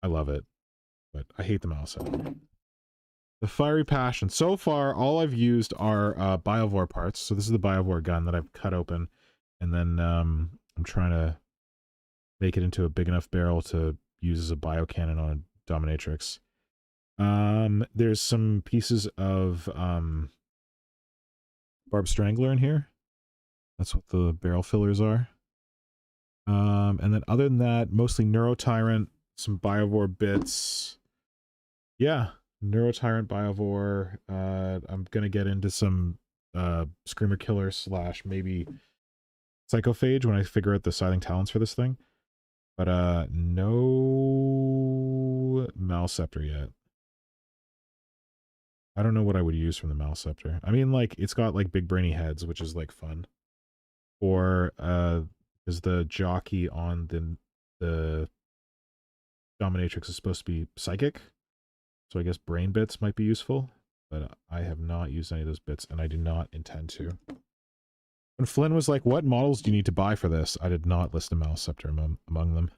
love it. But I hate the Maliceptor. The Fiery Passion. So far, all I've used are Biovore parts. So this is the Biovore gun that I've cut open. And then I'm trying to make it into a big enough barrel to use as a biocannon on a Dominatrix. There's some pieces of Barb Strangler in here. That's what the barrel fillers are. And then other than that, mostly Neurotyrant, some Biovore bits. Yeah. Neurotyrant, Biovore. I'm gonna get into some Screamer Killer / maybe Psychophage when I figure out the Scything Talents for this thing. But no Maliceptor yet. I don't know what I would use from the Maliceptor. I mean, like, it's got like big brainy heads, which is like fun. Or is the jockey on the Dominatrix is supposed to be psychic. So I guess brain bits might be useful, but I have not used any of those bits, and I do not intend to. When Flynn was like, what models do you need to buy for this? I did not list a Maliceptor among them.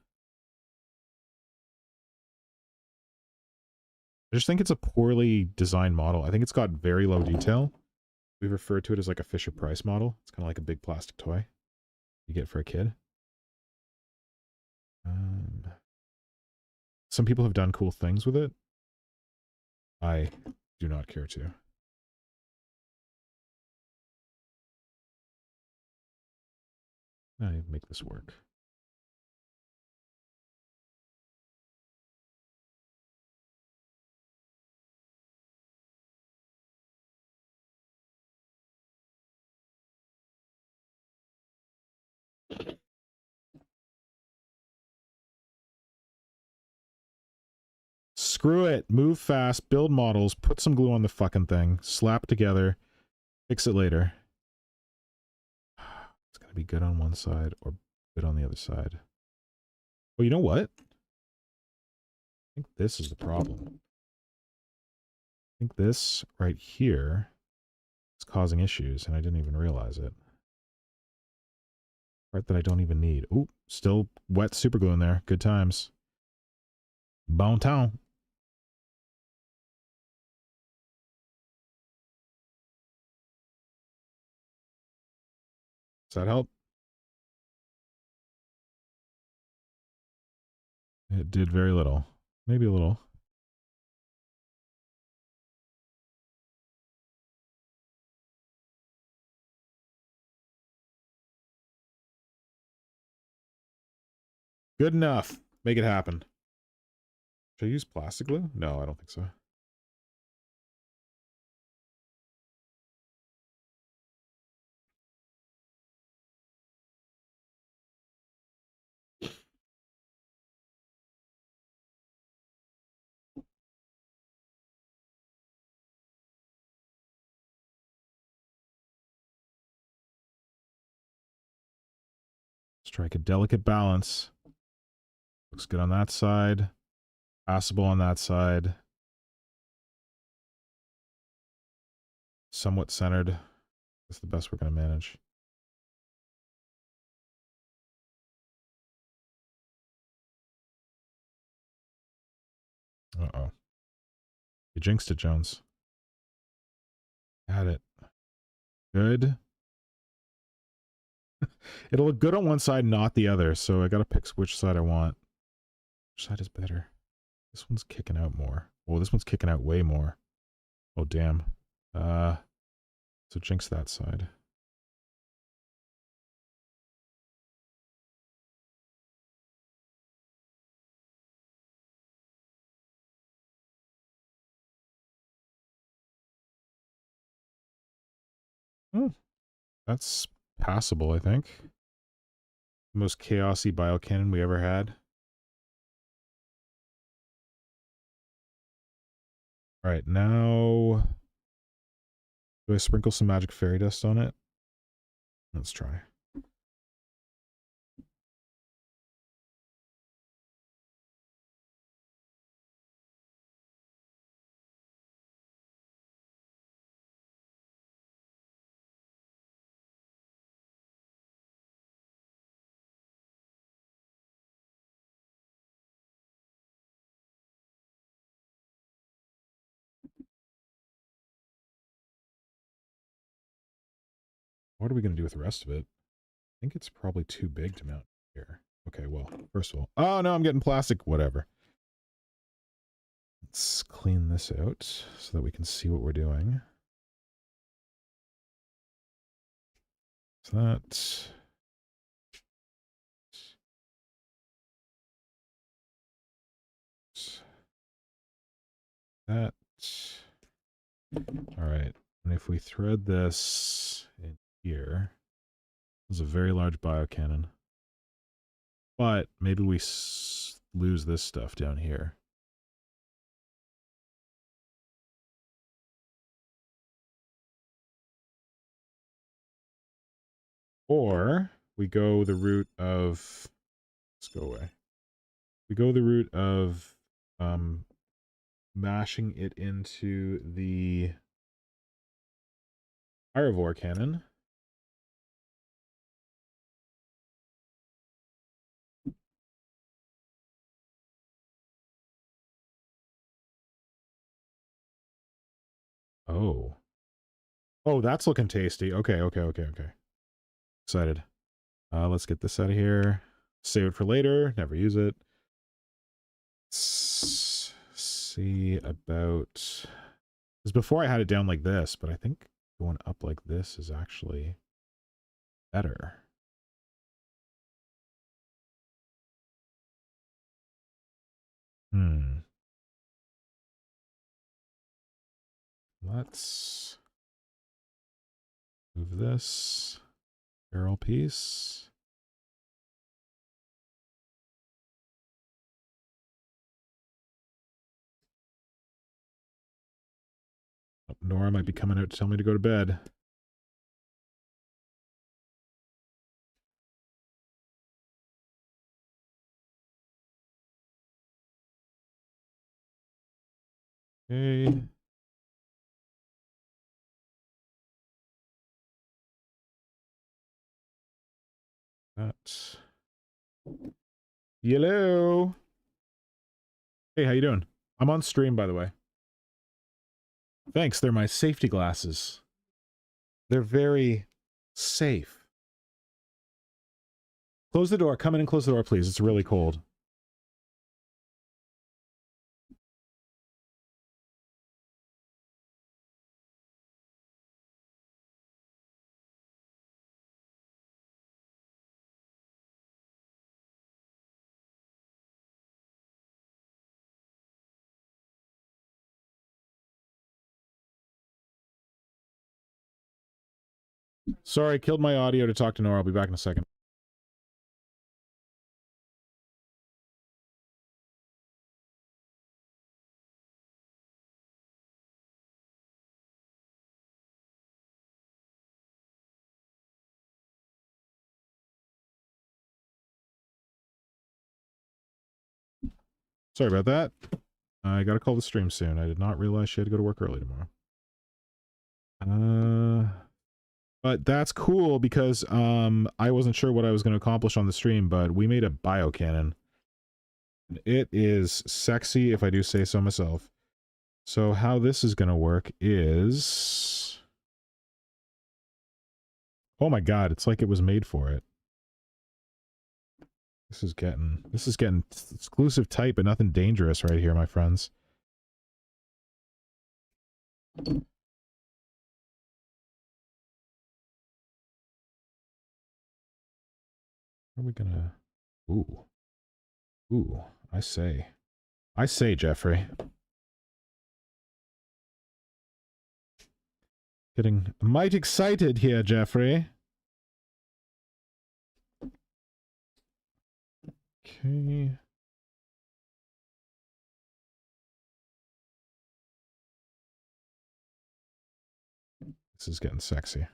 I just think it's a poorly designed model. I think it's got very low detail. We refer to it as like a Fisher-Price model. It's kind of like a big plastic toy you get for a kid. Some people have done cool things with it. I do not care to. I make this work. Screw it. Move fast, build models, put some glue on the fucking thing, slap it together, fix it later. It's gonna be good on one side or good on the other side. Oh, you know what? I think this is the problem. I think this right here is causing issues, and I didn't even realize it. Part that I don't even need. Ooh, still wet super glue in there. Good times. Bon temps. Does that help? It did very little. Maybe a little. Good enough. Make it happen. Should I use plastic glue? No, I don't think so. Strike a delicate balance. Looks good on that side. Passable on that side. Somewhat centered. That's the best we're going to manage. Uh-oh. You jinxed it, Jones. Got it. Good. It'll look good on one side, not the other, so I gotta pick which side I want. Which side is better? This one's kicking out more. Oh, this one's kicking out way more. Oh, damn. So jinx that side. Hmm, that's passable, I think. Most chaosy biocannon we ever had. Alright, now... Do I sprinkle some magic fairy dust on it? Let's try. What are we going to do with the rest of it? I think it's probably too big to mount here. Okay, well, first of all... Oh, no, I'm getting plastic. Whatever. Let's clean this out so that we can see what we're doing. So that... That... Alright, and if we thread this in here... This is a very large biocannon. But maybe we lose this stuff down here. Or we go the route of... Let's go away. We go the route of mashing it into the Pyrovore cannon. Oh. Oh, that's looking tasty. Okay, okay, okay, okay. Excited. Let's get this out of here. Save it for later. Never use it. Let's see about... Because before I had it down like this, but I think going up like this is actually better. Let's move this barrel piece. Oh, Nora might be coming out to tell me to go to bed. Okay. That. Hello. Hey, how you doing? I'm on stream, by the way. Thanks, they're my safety glasses. They're very safe. Close the door. Come in and close the door, please. It's really cold. Sorry, killed my audio to talk to Nora. I'll be back in a second. Sorry about that. I gotta call the stream soon. I did not realize she had to go to work early tomorrow. But that's cool because I wasn't sure what I was going to accomplish on the stream, but we made a biocannon. It is sexy, if I do say so myself. So how this is going to work is... Oh my god, it's like it was made for it. This is getting exclusive type, but nothing dangerous right here, my friends. Are we gonna... Ooh. Ooh, I say. I say, Jeffrey. Getting mighty excited here, Jeffrey. Okay. This is getting sexy.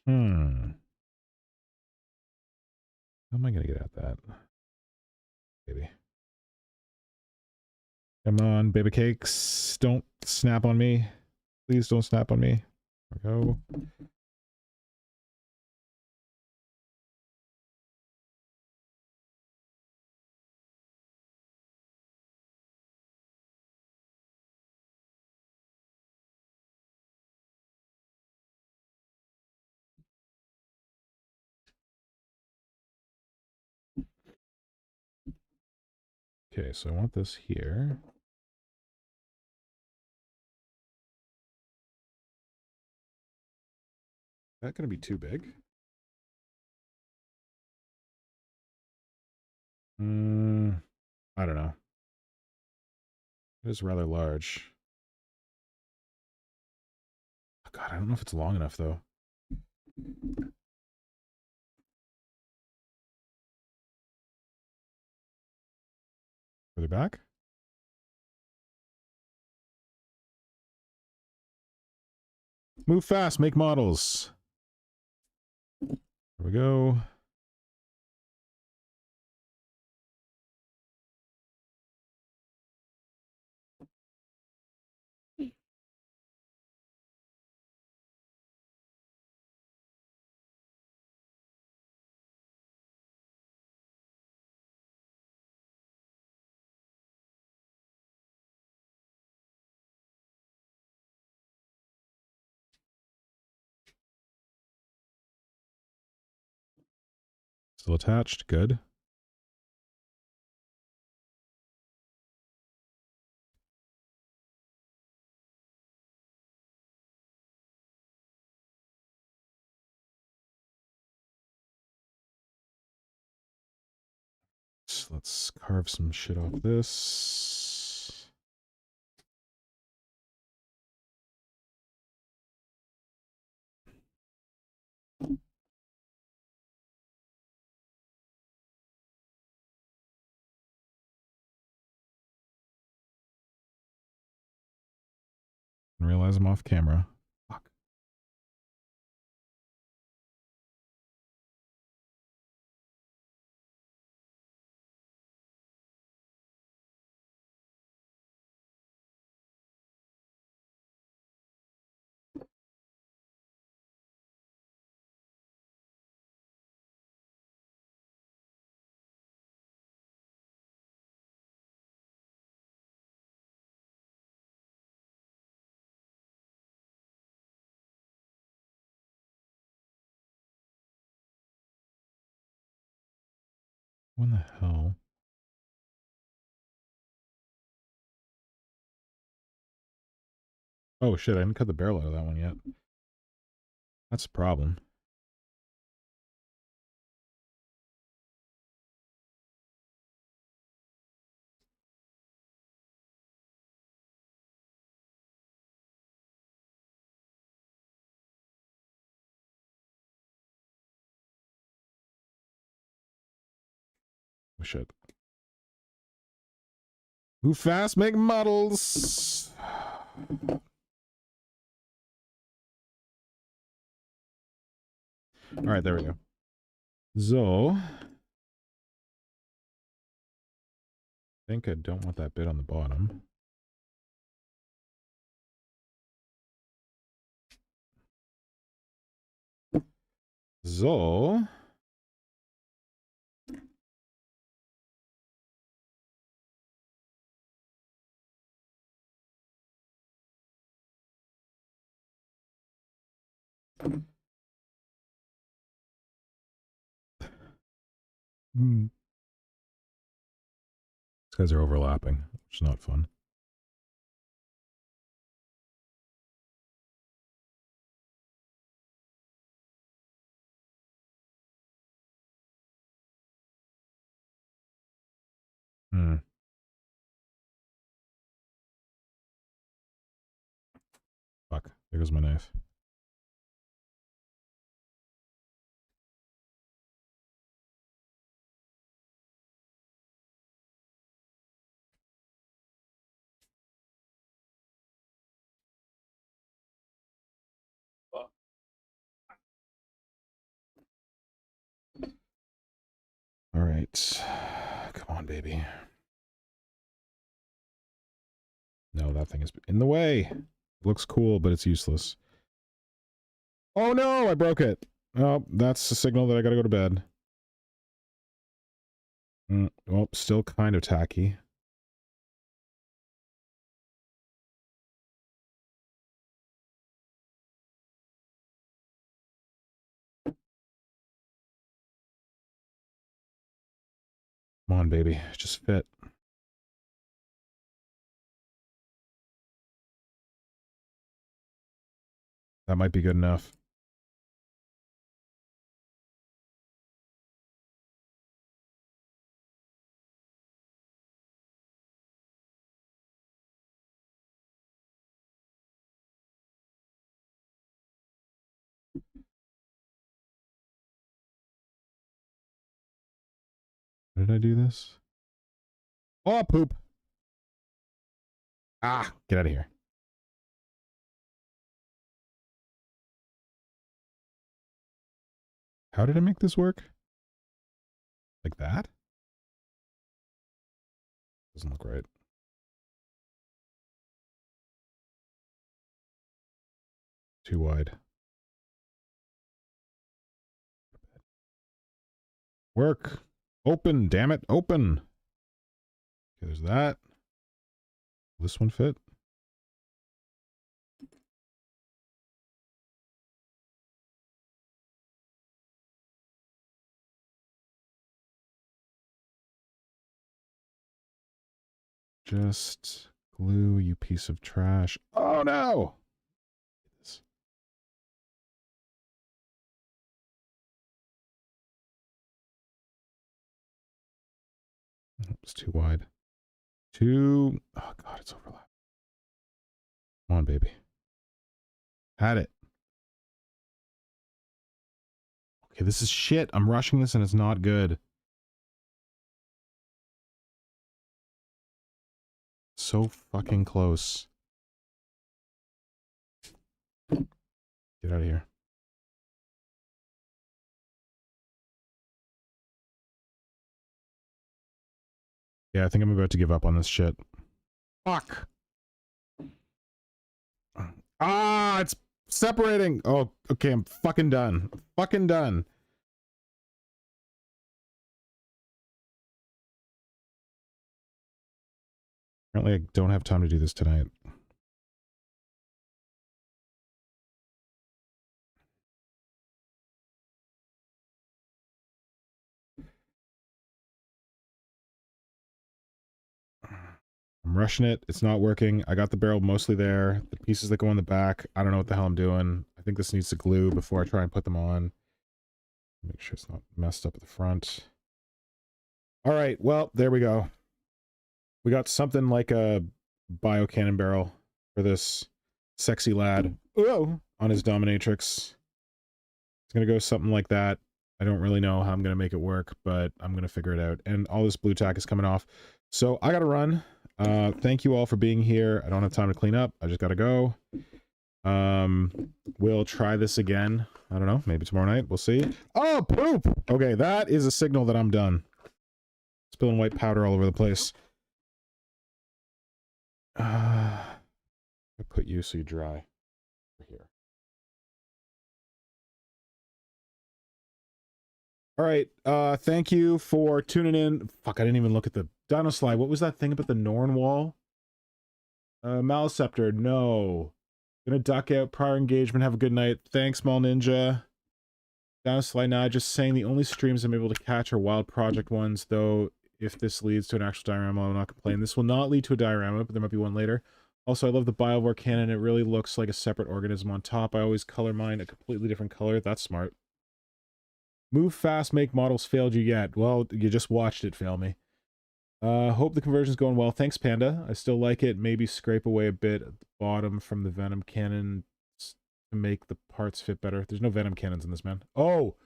Hmm. How am I gonna get at that? Baby. Come on, baby cakes. Don't snap on me. Please don't snap on me. There we go. Okay, so I want this here. Is that going to be too big? I don't know. It is rather large. Oh, God, I don't know if it's long enough, though. Further back? Move fast, make models. There we go. Still attached, good. So let's carve some shit off this. I realize I'm off camera. Fuck. When the hell? Oh shit, I didn't cut the barrel out of that one yet. That's a problem. Oh shit. Move fast, make models! Alright, there we go. So... I think I don't want that bit on the bottom. So... These guys are overlapping, which is not fun. Fuck. There goes my knife. All right. Come on, baby. No, that thing is in the way. Looks cool, but it's useless. Oh no, I broke it. Oh, that's a signal that I gotta go to bed. Well, still kind of tacky. Come on, baby. Just fit. That might be good enough. How did I do this? Oh, poop. Ah, get out of here. How did I make this work? Like that? Doesn't look right. Too wide. Work. Open, damn it. Open. Okay, there's that. Will this one fit? Just glue, you piece of trash. Oh no! It's too wide. Oh god, it's overlapped. Come on, baby. Had it. Okay, this is shit. I'm rushing this and it's not good. So fucking close. Get out of here. Yeah, I think I'm about to give up on this shit. Fuck. Ah, it's separating. Oh, okay, I'm fucking done. Fucking done. Apparently I don't have time to do this tonight. I'm rushing it. It's not working. I got the barrel mostly there. The pieces that go in the back, I don't know what the hell I'm doing. I think this needs to glue before I try and put them on. Make sure it's not messed up at the front. All right, well, there we go. We got something like a bio cannon barrel for this sexy lad. Oh, on his dominatrix. It's gonna go something like that. I don't really know how I'm gonna make it work, but I'm gonna figure it out. And all this blue tack is coming off. So I gotta run. Thank you all for being here. I don't have time to clean up. I just gotta go. We'll try this again. I don't know, maybe tomorrow night. We'll see. Oh, poop! Okay, that is a signal that I'm done. Spilling white powder all over the place. I put you so you dry. Here. All right, thank you for tuning in. Fuck, I didn't even look at the Dino Slide. What was that thing about the Norn wall? Maliceptor, no. Gonna duck out prior engagement. Have a good night. Thanks, Small Ninja. Down a slide now. Just saying the only streams I'm able to catch are wild project ones, though if this leads to an actual diorama, I will not complain. This will not lead to a diorama, but there might be one later. Also, I love the Biovore cannon. It really looks like a separate organism on top. I always color mine a completely different color. That's smart. Move fast, make models failed you yet. Well, you just watched it fail me. Hope the conversion's going well. Thanks, Panda. I still like it. Maybe scrape away a bit at the bottom from the Venom cannon to make the parts fit better. There's no Venom cannons in this, man. Oh!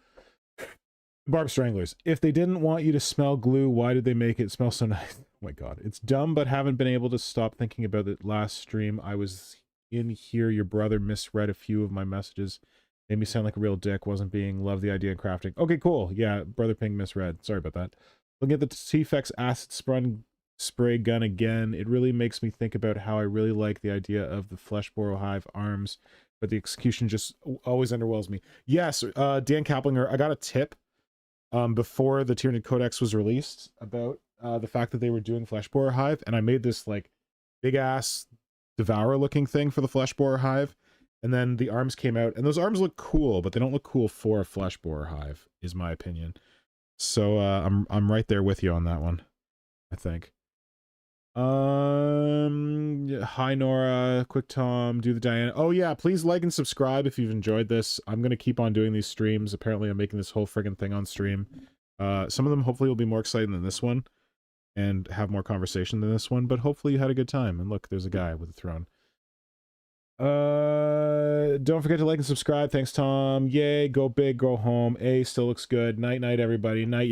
Barb Stranglers. If they didn't want you to smell glue, why did they make it smell so nice? Oh my god. It's dumb, but haven't been able to stop thinking about it. Last stream, I was in here. Your brother misread a few of my messages. Made me sound like a real dick. Wasn't being. Love the idea in crafting. Okay, cool. Yeah, Brother Ping misread. Sorry about that. Looking at the T-Fex acid spray gun again, it really makes me think about how I really like the idea of the Fleshboro Hive arms, but the execution just always underwhelms me. Yes, Dan Kaplinger, I got a tip before the Tyranid Codex was released about the fact that they were doing Fleshboro Hive, and I made this like big-ass Devourer-looking thing for the Fleshboro Hive, and then the arms came out, and those arms look cool, but they don't look cool for a Fleshboro Hive, is my opinion. So I'm right there with you on that one, I think. Hi Nora, Quick Tom, do the Diana. Oh yeah, please like and subscribe if you've enjoyed this. I'm gonna keep on doing these streams. Apparently I'm making this whole friggin' thing on stream. Some of them hopefully will be more exciting than this one and have more conversation than this one, but hopefully you had a good time. And look, there's a guy with a throne. Don't forget to like and subscribe. Thanks, Tom. Yay, go big, go home. A still looks good. Night, night, everybody. Night, y'all.